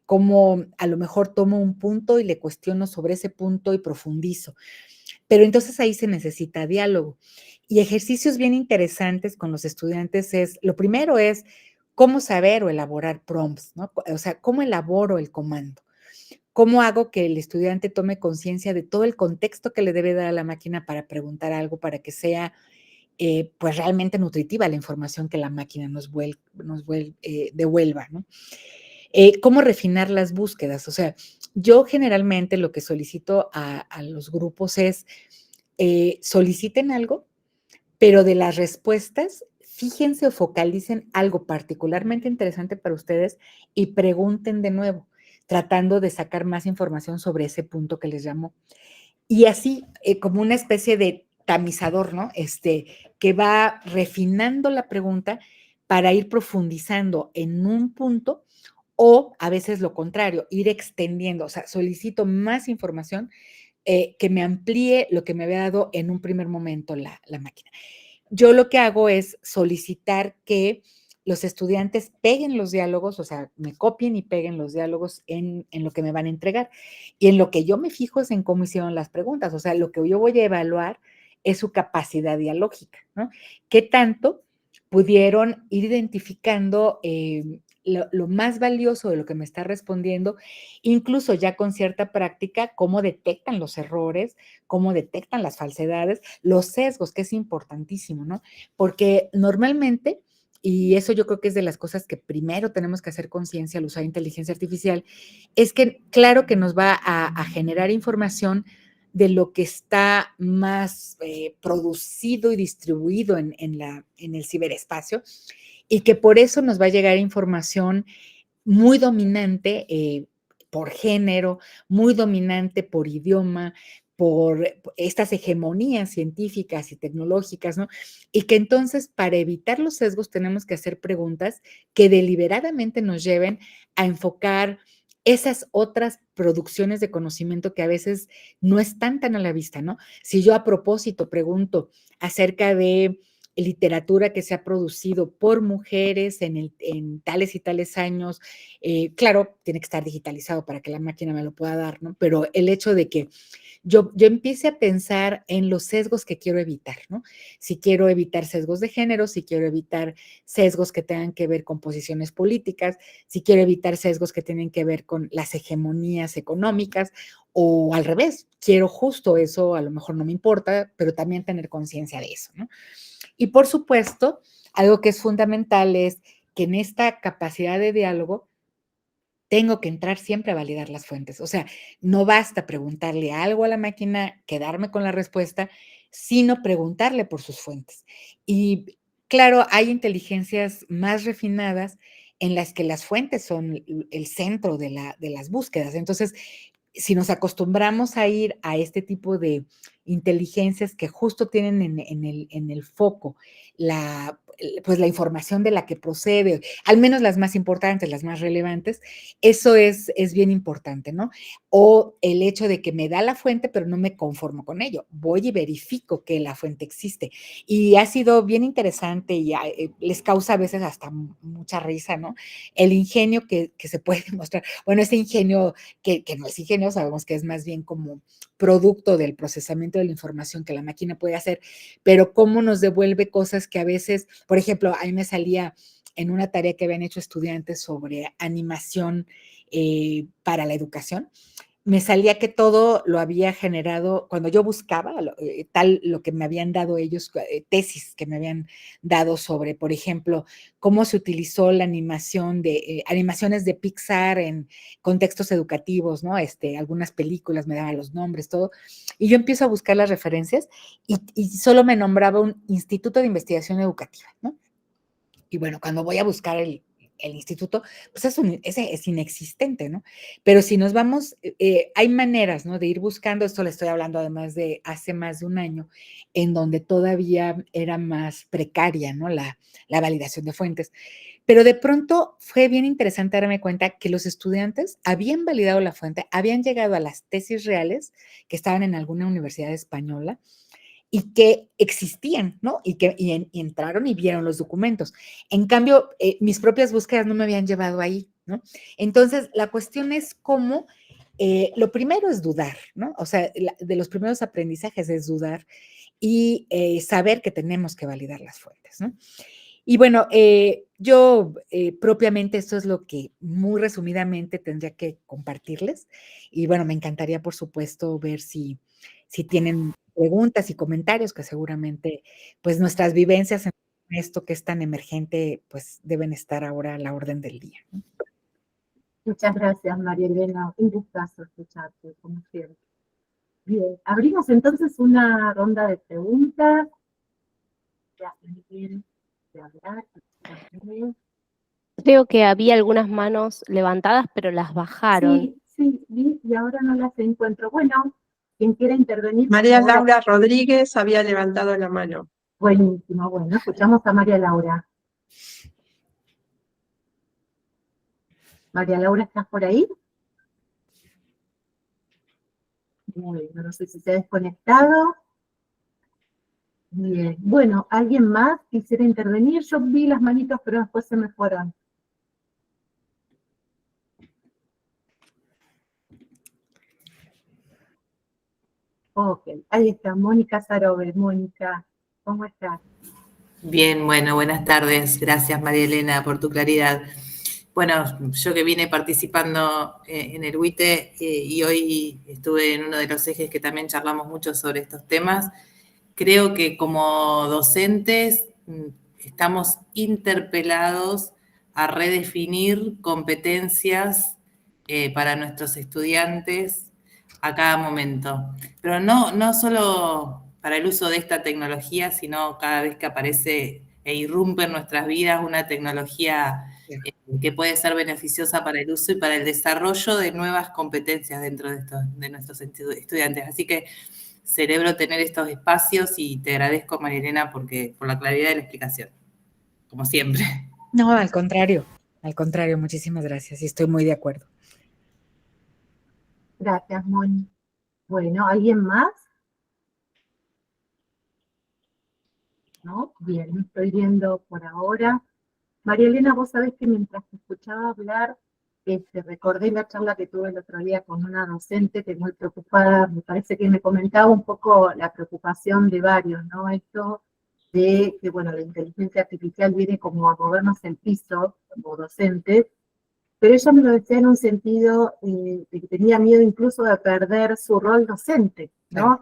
cómo a lo mejor tomo un punto y le cuestiono sobre ese punto y profundizo. Pero entonces ahí se necesita diálogo. Y ejercicios bien interesantes con los estudiantes lo primero es cómo saber o elaborar prompts, ¿no? O sea, cómo elaboro el comando. ¿Cómo hago que el estudiante tome conciencia de todo el contexto que le debe dar a la máquina para preguntar algo, para que sea pues realmente nutritiva la información que la máquina devuelva, ¿no? ¿Cómo refinar las búsquedas? O sea, yo generalmente lo que solicito a los grupos es soliciten algo, pero de las respuestas, fíjense o focalicen algo particularmente interesante para ustedes y pregunten de nuevo, tratando de sacar más información sobre ese punto que les llamó. Y así, como una especie de tamizador, ¿no? Que va refinando la pregunta para ir profundizando en un punto o a veces lo contrario, ir extendiendo, o sea, solicito más información que me amplíe lo que me había dado en un primer momento la máquina. Yo lo que hago es solicitar que los estudiantes peguen los diálogos, o sea, me copien y peguen los diálogos en lo que me van a entregar. Y en lo que yo me fijo es en cómo hicieron las preguntas, o sea, lo que yo voy a evaluar es su capacidad dialógica, ¿no? ¿Qué tanto pudieron ir identificando lo más valioso de lo que me está respondiendo, incluso ya con cierta práctica, cómo detectan los errores, cómo detectan las falsedades, los sesgos, que es importantísimo, ¿no? Porque normalmente, y eso yo creo que es de las cosas que primero tenemos que hacer conciencia al usar inteligencia artificial, es que claro que nos va a generar información de lo que está más producido y distribuido en el ciberespacio y que por eso nos va a llegar información muy dominante por género, muy dominante por idioma, por estas hegemonías científicas y tecnológicas, ¿no? Y que entonces para evitar los sesgos tenemos que hacer preguntas que deliberadamente nos lleven a enfocar esas otras producciones de conocimiento que a veces no están tan a la vista, ¿no? Si yo a propósito pregunto acerca de literatura que se ha producido por mujeres en tales y tales años, claro, tiene que estar digitalizado para que la máquina me lo pueda dar, ¿no? Pero el hecho de que yo empiece a pensar en los sesgos que quiero evitar, ¿no? Si quiero evitar sesgos de género, si quiero evitar sesgos que tengan que ver con posiciones políticas, si quiero evitar sesgos que tienen que ver con las hegemonías económicas o al revés, quiero justo eso, a lo mejor no me importa, pero también tener conciencia de eso, ¿no? Y por supuesto, algo que es fundamental es que en esta capacidad de diálogo tengo que entrar siempre a validar las fuentes. O sea, no basta preguntarle algo a la máquina, quedarme con la respuesta, sino preguntarle por sus fuentes. Y claro, hay inteligencias más refinadas en las que las fuentes son el centro de las búsquedas. Entonces, si nos acostumbramos a ir a este tipo de inteligencias que justo tienen en el foco pues la información de la que procede, al menos las más importantes, las más relevantes, eso es bien importante, ¿no? O el hecho de que me da la fuente, pero no me conformo con ello. Voy y verifico que la fuente existe. Y ha sido bien interesante y les causa a veces hasta mucha risa, ¿no? El ingenio que se puede demostrar. Bueno, ese ingenio que no es ingenio, sabemos que es más bien como producto del procesamiento de la información que la máquina puede hacer, pero cómo nos devuelve cosas que a veces, por ejemplo, a mí me salía en una tarea que habían hecho estudiantes sobre animación para la educación, me salía que todo lo había generado, cuando yo buscaba lo que me habían dado ellos, tesis que me habían dado sobre, por ejemplo, cómo se utilizó la animación de animaciones de Pixar en contextos educativos, ¿no? Algunas películas me daban los nombres, todo, y yo empiezo a buscar las referencias y solo me nombraba un instituto de investigación educativa, ¿no? Y bueno, cuando voy a buscar el instituto, pues ese es inexistente, ¿no? Pero si nos vamos, hay maneras, ¿no? De ir buscando, esto le estoy hablando además de hace más de un año, en donde todavía era más precaria, ¿no? La validación de fuentes. Pero de pronto fue bien interesante darme cuenta que los estudiantes habían validado la fuente, habían llegado a las tesis reales que estaban en alguna universidad española, y que existían, ¿no? Y entraron y vieron los documentos. En cambio, mis propias búsquedas no me habían llevado ahí, ¿no? Entonces, la cuestión es cómo, lo primero es dudar, ¿no? O sea, de los primeros aprendizajes es dudar y saber que tenemos que validar las fuentes, ¿no? Y bueno, yo propiamente esto es lo que muy resumidamente tendría que compartirles. Y bueno, me encantaría, por supuesto, ver si tienen preguntas y comentarios, que seguramente pues nuestras vivencias en esto que es tan emergente, pues deben estar ahora a la orden del día, ¿no? Muchas gracias, María Elena. Un gustazo escucharte, como siempre. Bien, abrimos entonces una ronda de preguntas. Ya, bien, de hablar. Creo que había algunas manos levantadas, pero las bajaron. Sí, sí, vi, y ahora no las encuentro. Bueno, quien quiera intervenir. María por favor. Laura Rodríguez había levantado la mano. Buenísimo, bueno, escuchamos a María Laura. María Laura, ¿estás por ahí? Muy bien, no sé si se ha desconectado. Bien, bueno, ¿alguien más quisiera intervenir? Yo vi las manitos, pero después se me fueron. Ok, ahí está, Mónica Sarobe. Mónica, ¿cómo estás? Bien, bueno, buenas tardes. Gracias, María Elena, por tu claridad. Bueno, yo que vine participando en el UITE y hoy estuve en uno de los ejes que también charlamos mucho sobre estos temas, creo que como docentes estamos interpelados a redefinir competencias para nuestros estudiantes a cada momento. Pero no solo para el uso de esta tecnología, sino cada vez que aparece e irrumpe en nuestras vidas una tecnología que puede ser beneficiosa para el uso y para el desarrollo de nuevas competencias dentro de nuestros estudiantes. Así que celebro tener estos espacios y te agradezco, María Elena, por la claridad de la explicación, como siempre. No, al contrario, muchísimas gracias y estoy muy de acuerdo. Gracias, Moni. Bueno, ¿alguien más? ¿No? Bien, me estoy viendo por ahora. María Elena, vos sabés que mientras te escuchaba hablar, recordé la charla que tuve el otro día con una docente que muy preocupada, me parece que me comentaba un poco la preocupación de varios, ¿no? Esto de que, bueno, la inteligencia artificial viene como a movernos el piso como docentes, pero ella me lo decía en un sentido de que tenía miedo incluso de perder su rol docente, ¿no?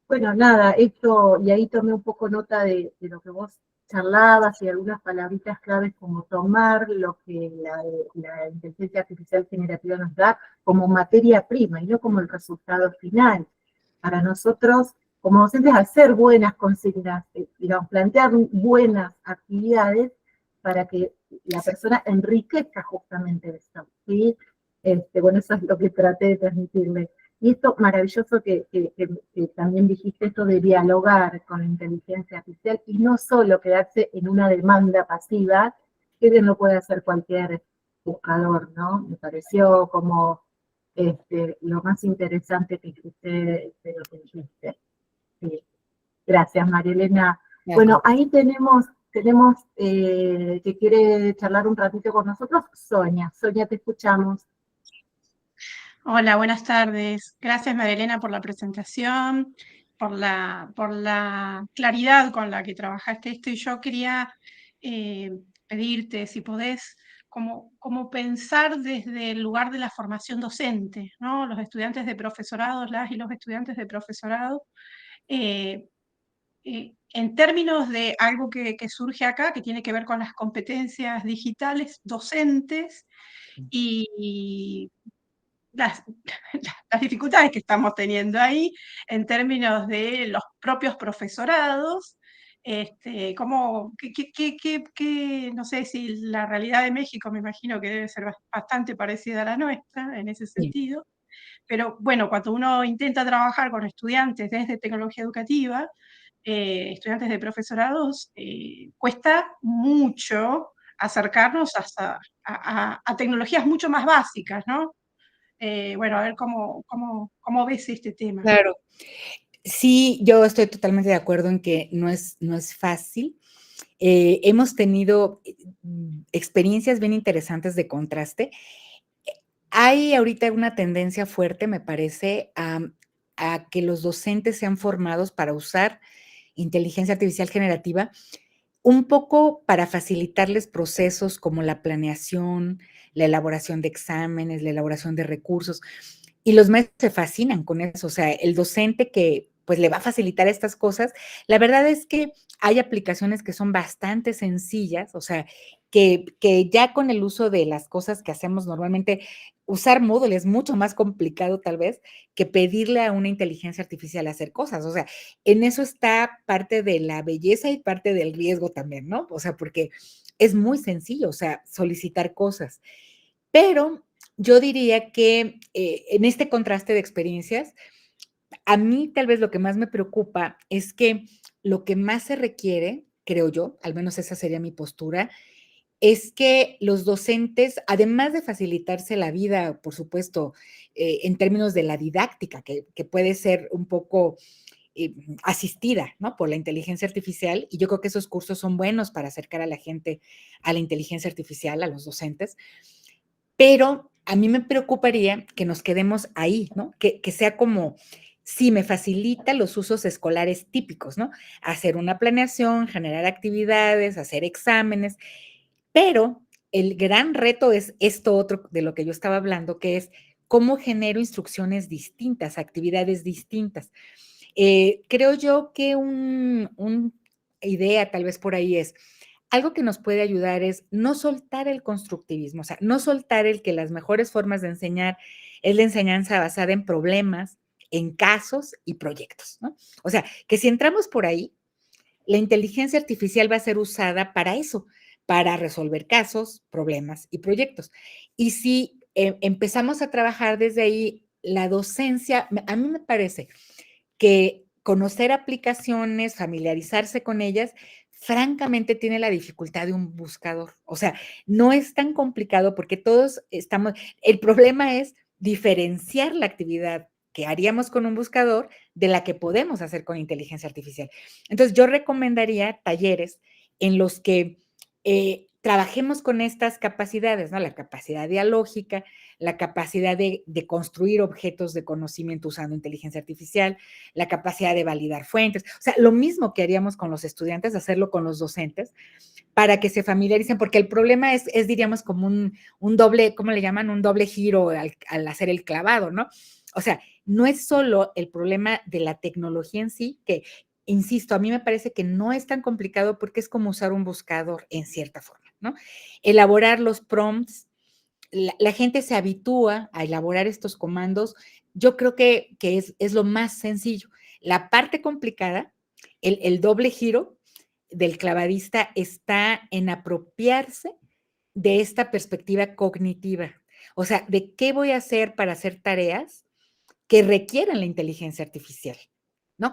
Bueno, nada, esto, y ahí tomé un poco nota de lo que vos charlabas y algunas palabritas claves como tomar lo que la inteligencia artificial generativa nos da como materia prima y no como el resultado final. Para nosotros, como docentes, hacer buenas consignas, digamos, plantear buenas actividades para que la persona enriquezca justamente eso, ¿sí? Bueno, eso es lo que traté de transmitirle. Y esto maravilloso que también dijiste, esto de dialogar con la inteligencia artificial y no solo quedarse en una demanda pasiva, que no puede hacer cualquier buscador, ¿no? Me pareció como lo más interesante que dijiste de lo que dijiste. Sí. Gracias, María Elena. Bueno, ahí tenemos que quiere charlar un ratito con nosotros, Sonia. Sonia, te escuchamos. Hola, buenas tardes. Gracias, María Elena, por la presentación, por la claridad con la que trabajaste esto. Y yo quería pedirte, si podés, como pensar desde el lugar de la formación docente, ¿no? Los estudiantes de profesorado, las y los estudiantes de profesorado, en términos de algo que surge acá, que tiene que ver con las competencias digitales docentes y las dificultades que estamos teniendo ahí en términos de los propios profesorados, no sé si la realidad de México, me imagino que debe ser bastante parecida a la nuestra en ese sentido, pero bueno, cuando uno intenta trabajar con estudiantes desde tecnología educativa, estudiantes de profesorados, cuesta mucho acercarnos a tecnologías mucho más básicas, ¿no? Bueno, a ver cómo ves este tema. Claro. Sí, yo estoy totalmente de acuerdo en que no es fácil. Hemos tenido experiencias bien interesantes de contraste. Hay ahorita una tendencia fuerte, me parece, a que los docentes sean formados para usar inteligencia artificial generativa, un poco para facilitarles procesos como la planeación, la elaboración de exámenes, la elaboración de recursos. Y los maestros se fascinan con eso, o sea, el docente que pues le va a facilitar estas cosas, la verdad es que hay aplicaciones que son bastante sencillas, o sea, que ya con el uso de las cosas que hacemos normalmente, usar Moodle es mucho más complicado tal vez que pedirle a una inteligencia artificial hacer cosas, o sea, en eso está parte de la belleza y parte del riesgo también, ¿no? O sea, porque es muy sencillo, o sea, solicitar cosas, pero yo diría que en este contraste de experiencias, a mí tal vez lo que más me preocupa es que lo que más se requiere, creo yo, al menos esa sería mi postura, es que los docentes, además de facilitarse la vida, por supuesto, en términos de la didáctica, que puede ser un poco asistida, ¿no? Por la inteligencia artificial, y yo creo que esos cursos son buenos para acercar a la gente a la inteligencia artificial, a los docentes, pero a mí me preocuparía que nos quedemos ahí, ¿no? Que sea como, sí, me facilita los usos escolares típicos, ¿no? Hacer una planeación, generar actividades, hacer exámenes, pero el gran reto es esto otro de lo que yo estaba hablando, que es cómo genero instrucciones distintas, actividades distintas. Creo yo que una idea tal vez por ahí es, algo que nos puede ayudar es no soltar el constructivismo, o sea, no soltar el que las mejores formas de enseñar es la enseñanza basada en problemas, en casos y proyectos, ¿no? O sea, que si entramos por ahí, la inteligencia artificial va a ser usada para eso, para resolver casos, problemas y proyectos. Y si empezamos a trabajar desde ahí, la docencia, a mí me parece que conocer aplicaciones, familiarizarse con ellas, francamente tiene la dificultad de un buscador. O sea, no es tan complicado porque todos estamos, el problema es diferenciar la actividad que haríamos con un buscador de la que podemos hacer con inteligencia artificial. Entonces, yo recomendaría talleres en los que trabajemos con estas capacidades, ¿no? La capacidad dialógica, la capacidad de construir objetos de conocimiento usando inteligencia artificial, la capacidad de validar fuentes, o sea, lo mismo que haríamos con los estudiantes, hacerlo con los docentes, para que se familiaricen, porque el problema es diríamos, como un doble, ¿cómo le llaman? Un doble giro al hacer el clavado, ¿no? O sea, no es solo el problema de la tecnología en sí, que insisto, a mí me parece que no es tan complicado porque es como usar un buscador en cierta forma, ¿no? Elaborar los prompts, la gente se habitúa a elaborar estos comandos. Yo creo que es lo más sencillo. La parte complicada, el doble giro del clavadista está en apropiarse de esta perspectiva cognitiva. O sea, ¿de qué voy a hacer para hacer tareas que requieren la inteligencia artificial? ¿No?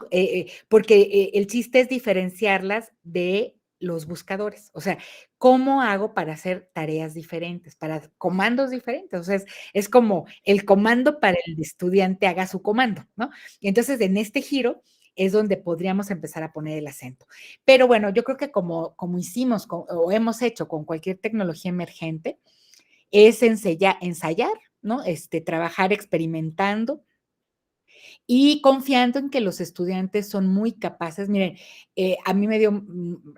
Porque el chiste es diferenciarlas de los buscadores. O sea, ¿cómo hago para hacer tareas diferentes, para comandos diferentes? O sea, es como el comando para el estudiante haga su comando, ¿no? Y entonces, en este giro es donde podríamos empezar a poner el acento. Pero bueno, yo creo que como hicimos o hemos hecho con cualquier tecnología emergente, es ensayar, ¿no? Trabajar experimentando y confiando en que los estudiantes son muy capaces. Miren, a mí me dio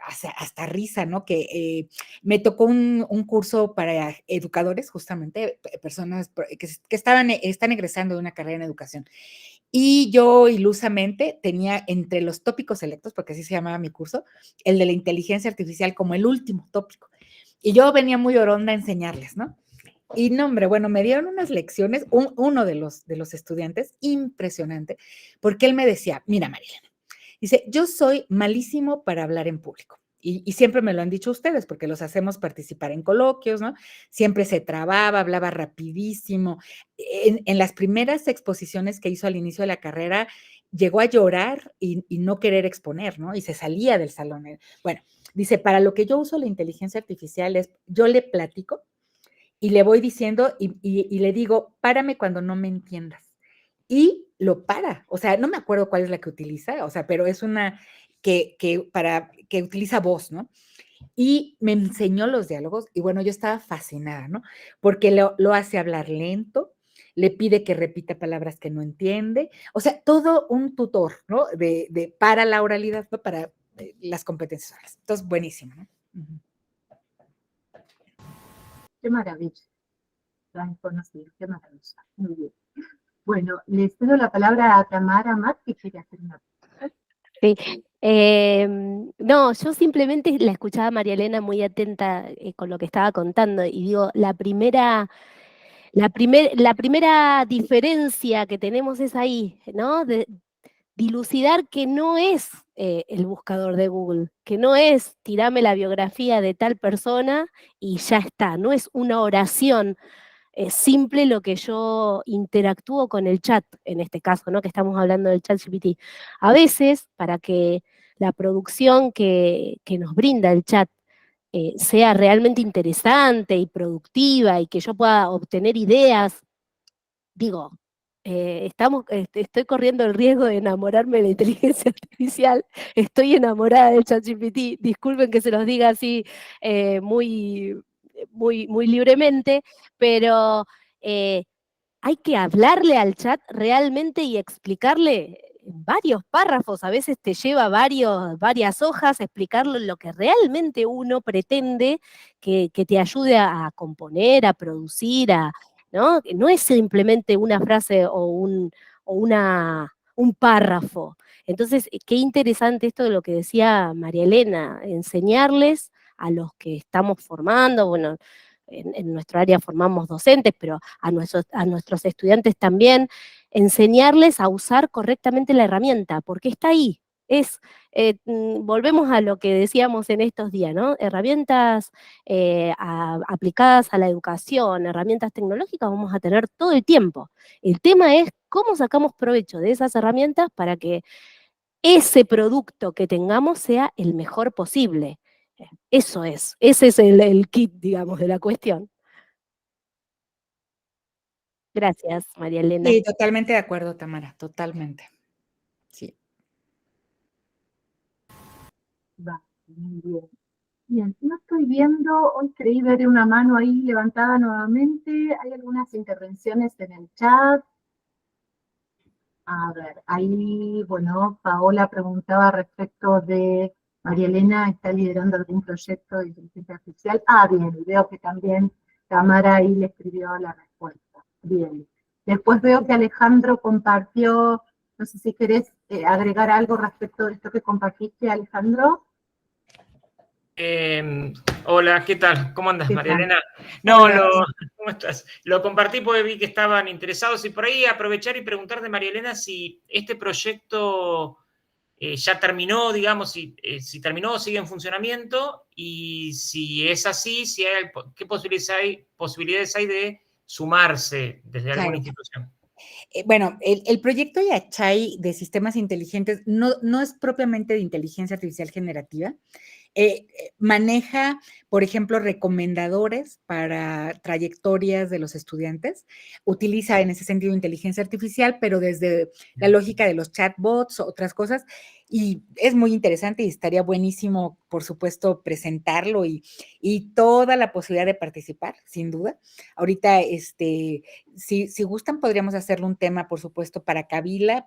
hasta risa, ¿no? Que me tocó un curso para educadores, justamente, personas que están egresando de una carrera en educación. Y yo ilusamente tenía entre los tópicos selectos, porque así se llamaba mi curso, el de la inteligencia artificial como el último tópico. Y yo venía muy oronda a enseñarles, ¿no? Y no, hombre, bueno, me dieron unas lecciones, uno de los estudiantes, impresionante, porque él me decía, mira, Marilena, dice, yo soy malísimo para hablar en público. Y siempre me lo han dicho ustedes, porque los hacemos participar en coloquios, ¿no? Siempre se trababa, hablaba rapidísimo. En las primeras exposiciones que hizo al inicio de la carrera, llegó a llorar y no querer exponer, ¿no? Y se salía del salón. Bueno, dice, para lo que yo uso la inteligencia artificial es, yo le platico y le voy diciendo y le digo, párame cuando no me entiendas. Y lo para. O sea, no me acuerdo cuál es la que utiliza, o sea, pero es una que utiliza voz, ¿no? Y me enseñó los diálogos y bueno, yo estaba fascinada, ¿no? Porque lo hace hablar lento, le pide que repita palabras que no entiende, o sea, todo un tutor, ¿no? Para la oralidad, ¿no? Para las competencias orales. Entonces, buenísimo, ¿no? Uh-huh. Qué maravilla. La conocido, qué maravilla. Muy bien. Bueno, le cedo la palabra a Tamara Matt, que quiere hacer una pregunta. Sí. No, yo simplemente la escuchaba a María Elena muy atenta con lo que estaba contando y digo, la primera diferencia que tenemos es ahí, ¿no? Dilucidar que no es el buscador de Google, que no es tirame la biografía de tal persona y ya está, no es una oración simple lo que yo interactúo con el chat, en este caso, ¿no? Que estamos hablando del chat GPT. A veces, para que la producción que nos brinda el chat sea realmente interesante y productiva y que yo pueda obtener ideas, digo, estoy corriendo el riesgo de enamorarme de la inteligencia artificial, estoy enamorada del ChatGPT, disculpen que se los diga así muy libremente, pero hay que hablarle al chat realmente y explicarle en varios párrafos, a veces te lleva varias hojas, explicarle lo que realmente uno pretende que te ayude a componer, a producir, ¿no? No es simplemente una frase o un párrafo. Entonces, qué interesante esto de lo que decía María Elena, enseñarles a los que estamos formando, bueno, en nuestro área formamos docentes, pero a nuestros estudiantes también, enseñarles a usar correctamente la herramienta, porque está ahí. Volvemos a lo que decíamos en estos días, ¿no? Herramientas aplicadas a la educación, herramientas tecnológicas vamos a tener todo el tiempo. El tema es cómo sacamos provecho de esas herramientas para que ese producto que tengamos sea el mejor posible. Ese es el kit, digamos, de la cuestión. Gracias, María Elena. Sí, totalmente de acuerdo, Tamara, totalmente. Sí. Va, muy bien. Bien, no estoy viendo, hoy creí ver una mano ahí levantada nuevamente. Hay algunas intervenciones en el chat. A ver, ahí, bueno, Paola preguntaba respecto de María Elena, ¿está liderando algún proyecto de inteligencia artificial? Ah, bien, veo que también Tamara ahí le escribió la respuesta. Bien. Después veo que Alejandro compartió, no sé si querés agregar algo respecto de esto que compartiste, Alejandro? Hola, ¿qué tal? ¿Cómo andas, ¿Qué María tal? Elena? No, Hola. ¿cómo estás? Lo compartí porque vi que estaban interesados y por ahí aprovechar y preguntarte, María Elena, si este proyecto ya terminó, digamos, si terminó o sigue en funcionamiento y si es así, si hay, ¿qué posibilidades hay de sumarse desde alguna Claro. institución? Bueno, el proyecto Yachay de sistemas inteligentes no es propiamente de inteligencia artificial generativa. Maneja, por ejemplo, recomendadores para trayectorias de los estudiantes. Utiliza en ese sentido inteligencia artificial, pero desde la lógica de los chatbots, otras cosas. Y es muy interesante y estaría buenísimo, por supuesto, presentarlo y toda la posibilidad de participar, sin duda. Ahorita, si gustan, podríamos hacerle un tema, por supuesto, para Kabila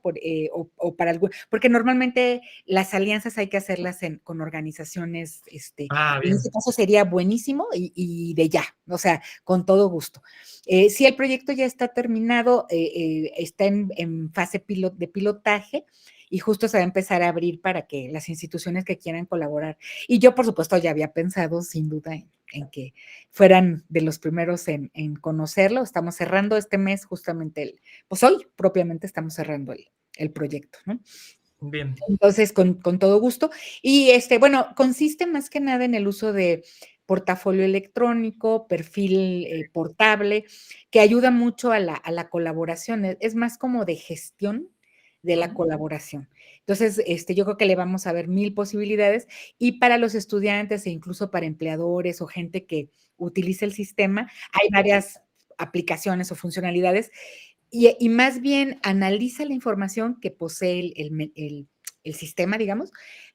o para algún, porque normalmente las alianzas hay que hacerlas con organizaciones, en Bien. este caso sería buenísimo y de ya, o sea, con todo gusto. Si el proyecto ya está terminado, está en fase de pilotaje, y justo se va a empezar a abrir para que las instituciones que quieran colaborar. Y yo, por supuesto, ya había pensado, sin duda, en que fueran de los primeros en conocerlo. Estamos cerrando este mes justamente, pues hoy propiamente estamos cerrando el proyecto, ¿no? Bien. Entonces, con todo gusto. Y bueno, consiste más que nada en el uso de portafolio electrónico, perfil portable, que ayuda mucho a la colaboración. Es más como de gestión de la colaboración. Entonces, yo creo que le vamos a ver 1000 posibilidades y para los estudiantes e incluso para empleadores o gente que utilice el sistema, hay varias aplicaciones o funcionalidades y más bien analiza la información que posee el sistema, digamos,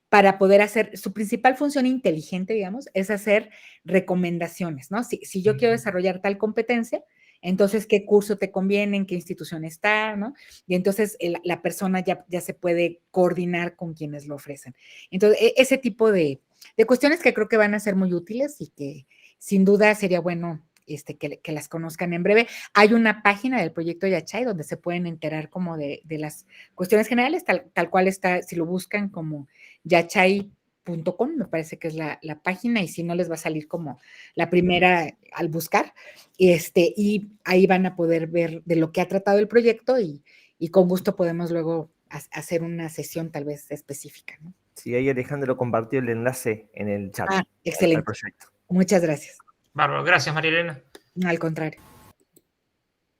para poder hacer, su principal función inteligente, digamos, es hacer recomendaciones, ¿no? Si yo quiero desarrollar tal competencia, entonces, ¿qué curso te conviene? ¿En qué institución está? ¿No? Y entonces la persona ya se puede coordinar con quienes lo ofrecen. Entonces, ese tipo de cuestiones que creo que van a ser muy útiles y que sin duda sería bueno que las conozcan en breve. Hay una página del proyecto Yachay donde se pueden enterar como de las cuestiones generales, tal cual está, si lo buscan como yachay.com, me parece que es la página, y si no les va a salir como la primera al buscar, y ahí van a poder ver de lo que ha tratado el proyecto y con gusto podemos luego hacer una sesión tal vez específica, ¿no? Sí, ahí Alejandro compartió el enlace en el chat. Excelente. Al proyecto. Muchas gracias. Bárbaro, gracias, María Elena. Al contrario.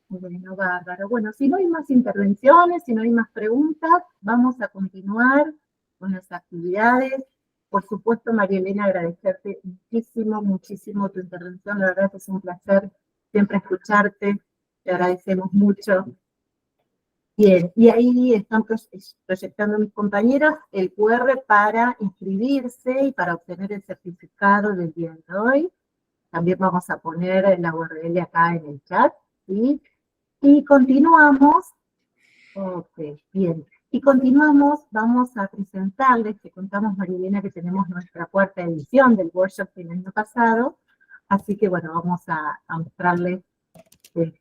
Bueno, bárbaro. Bueno, si no hay más intervenciones, si no hay más preguntas, vamos a continuar con las actividades. Por supuesto, María Elena, agradecerte muchísimo, muchísimo tu intervención. La verdad que es un placer siempre escucharte. Te agradecemos mucho. Bien, y ahí están proyectando mis compañeros el QR para inscribirse y para obtener el certificado del día de hoy. También vamos a poner la URL acá en el chat, ¿sí? Y continuamos, ok, bien. Y continuamos, vamos a presentarles, que contamos, María Elena, que tenemos nuestra 4ª edición del workshop del año pasado, así que bueno, vamos a mostrarles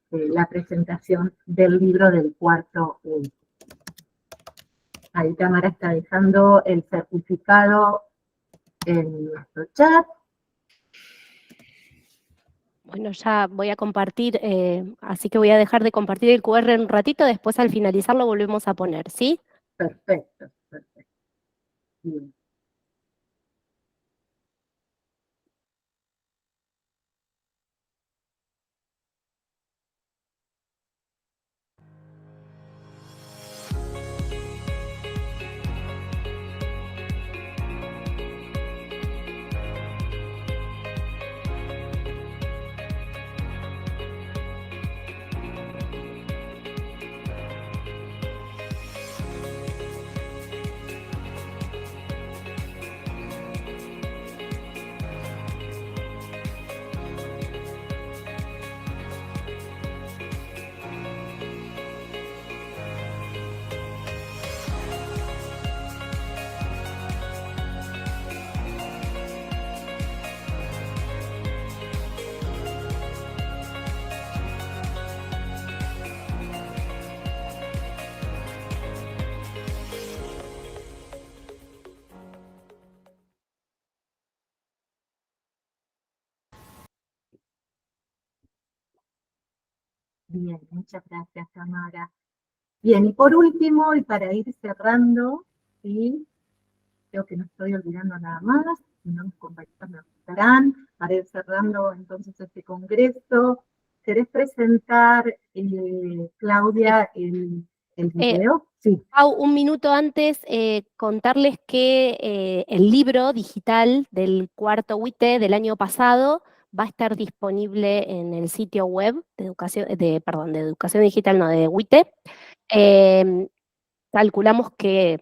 la presentación del libro del 4º week. Ahí Tamara está dejando el certificado en nuestro chat. Bueno, ya voy a compartir, así que voy a dejar de compartir el QR en un ratito, después al finalizar lo volvemos a poner, ¿sí? Perfecto, perfecto. Bien. Bien, muchas gracias, Tamara. Bien, y por último, y para ir cerrando, ¿sí? Creo que no estoy olvidando nada más, si no mis compañeros me apuntarán, para ir cerrando entonces este congreso. ¿Querés presentar, Claudia, el video? Sí. Pau, un minuto antes, contarles que el libro digital del cuarto WITE del año pasado va a estar disponible en el sitio web de educación, perdón, de educación digital, no, de WITE. Calculamos que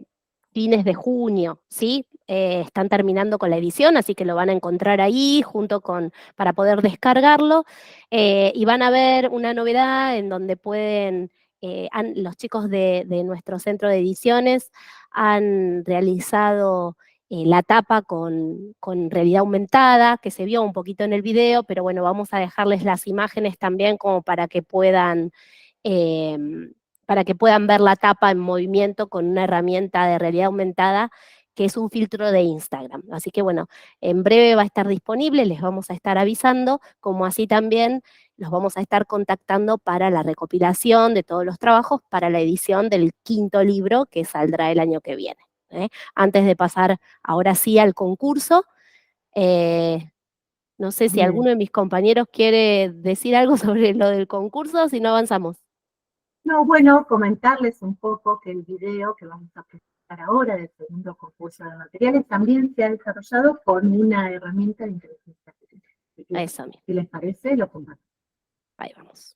fines de junio, ¿sí? Están terminando con la edición, así que lo van a encontrar ahí junto con, para poder descargarlo. Y van a ver una novedad en donde pueden, los chicos de nuestro centro de ediciones han realizado la tapa con realidad aumentada, que se vio un poquito en el video, pero bueno, vamos a dejarles las imágenes también como para que puedan ver la tapa en movimiento con una herramienta de realidad aumentada que es un filtro de Instagram. Así que bueno, en breve va a estar disponible, les vamos a estar avisando, como así también los vamos a estar contactando para la recopilación de todos los trabajos para la edición del quinto libro que saldrá el año que viene. Antes de pasar ahora sí al concurso, no sé si Bien. alguno de mis compañeros quiere decir algo sobre lo del concurso, si no avanzamos. No, bueno, comentarles un poco que el video que vamos a presentar ahora del segundo concurso de materiales también se ha desarrollado con una herramienta de inteligencia artificial. Así que, Eso mismo. si les parece, lo comparto. Ahí vamos.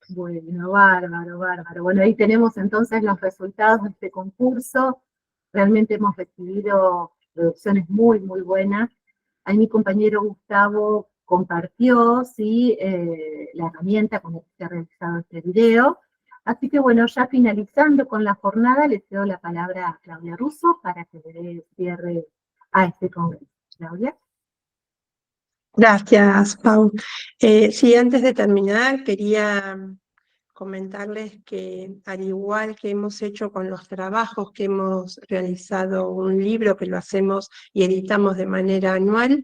Bueno, bárbaro, bárbaro. Bueno, ahí tenemos entonces los resultados de este concurso. Realmente hemos recibido producciones muy, muy buenas. Ahí mi compañero Gustavo compartió, ¿sí? La herramienta con la que se ha realizado este video. Así que bueno, ya finalizando con la jornada, le cedo la palabra a Claudia Russo para que le dé cierre a este congreso. Claudia. Gracias, Pau. Sí, antes de terminar, quería comentarles que al igual que hemos hecho con los trabajos que hemos realizado un libro que lo hacemos y editamos de manera anual,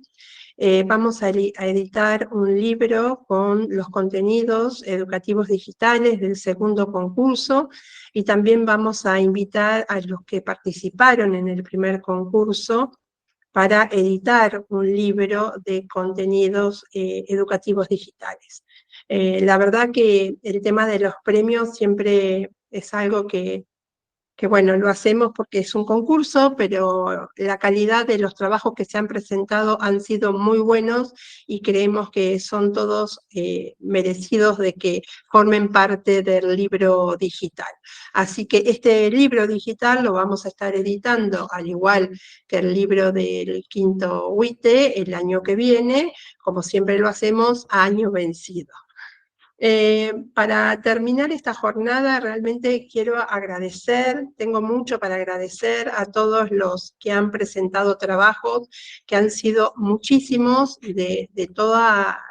vamos a editar un libro con los contenidos educativos digitales del segundo concurso y también vamos a invitar a los que participaron en el primer concurso para editar un libro de contenidos educativos digitales. La verdad que el tema de los premios siempre es algo que que bueno, lo hacemos porque es un concurso, pero la calidad de los trabajos que se han presentado han sido muy buenos y creemos que son todos merecidos de que formen parte del libro digital. Así que este libro digital lo vamos a estar editando, al igual que el libro del quinto WITE, el año que viene, como siempre lo hacemos, a año vencido. Para terminar esta jornada, realmente quiero agradecer, tengo mucho para agradecer a todos los que han presentado trabajos, que han sido muchísimos, de todos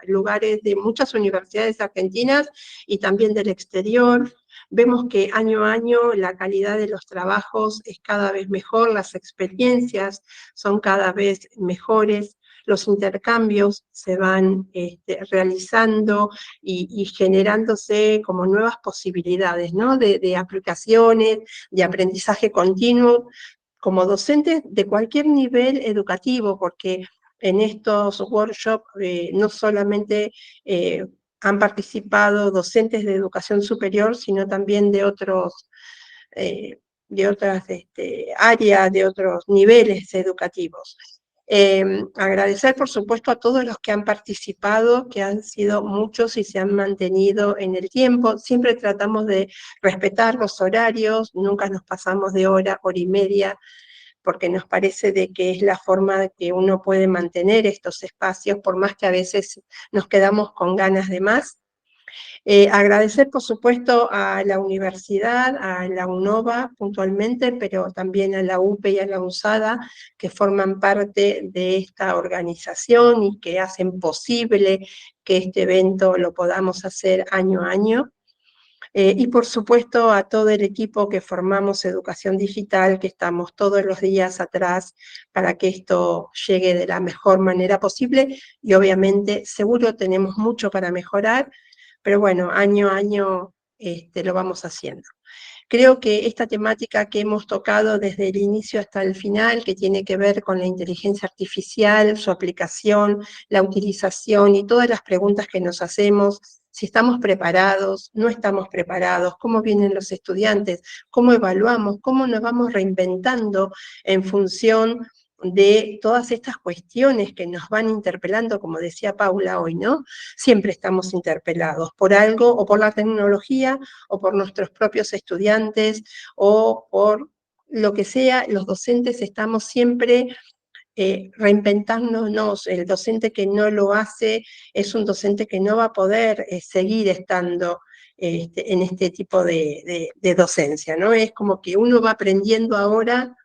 lugares, de muchas universidades argentinas y también del exterior. Vemos que año a año la calidad de los trabajos es cada vez mejor, las experiencias son cada vez mejores, los intercambios se van realizando y generándose como nuevas posibilidades, ¿no? de aplicaciones, de aprendizaje continuo, como docentes de cualquier nivel educativo, porque en estos workshops no solamente han participado docentes de educación superior, sino también de otras áreas, de otros niveles educativos. Agradecer, por supuesto, a todos los que han participado, que han sido muchos y se han mantenido en el tiempo. Siempre tratamos de respetar los horarios, nunca nos pasamos de hora y media, porque nos parece de que es la forma de que uno puede mantener estos espacios, por más que a veces nos quedamos con ganas de más. Agradecer, por supuesto, a la universidad, a la UNOVA puntualmente, pero también a la UPE y a la UNSADA, que forman parte de esta organización y que hacen posible que este evento lo podamos hacer año a año. Y por supuesto a todo el equipo que formamos Educación Digital, que estamos todos los días atrás para que esto llegue de la mejor manera posible, y obviamente seguro tenemos mucho para mejorar, pero bueno, año a año lo vamos haciendo. Creo que esta temática que hemos tocado desde el inicio hasta el final, que tiene que ver con la inteligencia artificial, su aplicación, la utilización y todas las preguntas que nos hacemos, si estamos preparados, no estamos preparados, cómo vienen los estudiantes, cómo evaluamos, cómo nos vamos reinventando en función de todas estas cuestiones que nos van interpelando, como decía Paula hoy, ¿no? Siempre estamos interpelados por algo, o por la tecnología, o por nuestros propios estudiantes, o por lo que sea, los docentes estamos siempre reinventándonos. El docente que no lo hace es un docente que no va a poder seguir estando en este tipo de docencia, ¿no? Es como que uno va aprendiendo ahora.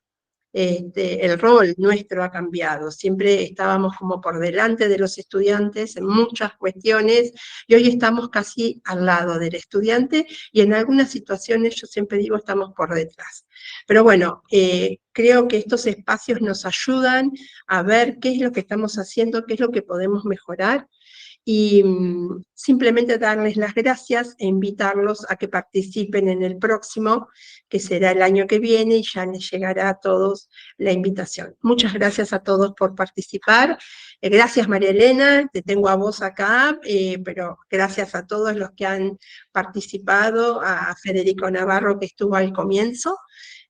El rol nuestro ha cambiado, siempre estábamos como por delante de los estudiantes en muchas cuestiones y hoy estamos casi al lado del estudiante y en algunas situaciones, yo siempre digo, estamos por detrás. Pero bueno, creo que estos espacios nos ayudan a ver qué es lo que estamos haciendo, qué es lo que podemos mejorar, y simplemente darles las gracias e invitarlos a que participen en el próximo, que será el año que viene, y ya les llegará a todos la invitación. Muchas gracias a todos por participar. Gracias, María Elena, te tengo a vos acá, pero gracias a todos los que han participado, a Federico Navarro, que estuvo al comienzo.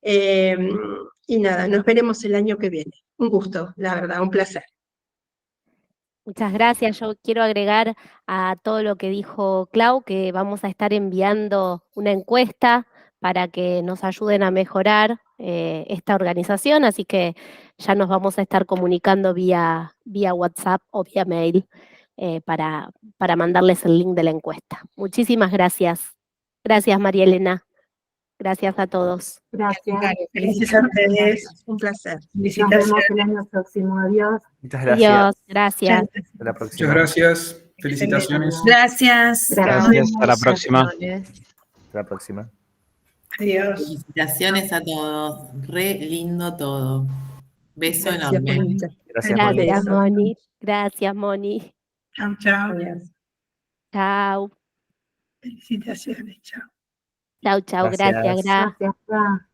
Y nada, nos veremos el año que viene. Un gusto, la verdad, un placer. Muchas gracias. Yo quiero agregar a todo lo que dijo Clau, que vamos a estar enviando una encuesta para que nos ayuden a mejorar esta organización, así que ya nos vamos a estar comunicando vía WhatsApp o vía mail para mandarles el link de la encuesta. Muchísimas gracias. Gracias, María Elena. Gracias a todos. Gracias. Gracias a ustedes. Un placer. Nos vemos el año próximo. Adiós. Muchas gracias. Adiós, gracias. Hasta la próxima. Muchas gracias. Felicitaciones. Gracias. Gracias. Hasta la próxima. Hasta la próxima. Adiós. Felicitaciones a todos. Re lindo todo. Beso Gracias, enorme. Mónica. Gracias, Moni. Gracias, Moni. Gracias, Moni. Chao, chao. Adiós. Chao. Felicitaciones, chao. Chao, chao. Gracias. Gracias. Gracias.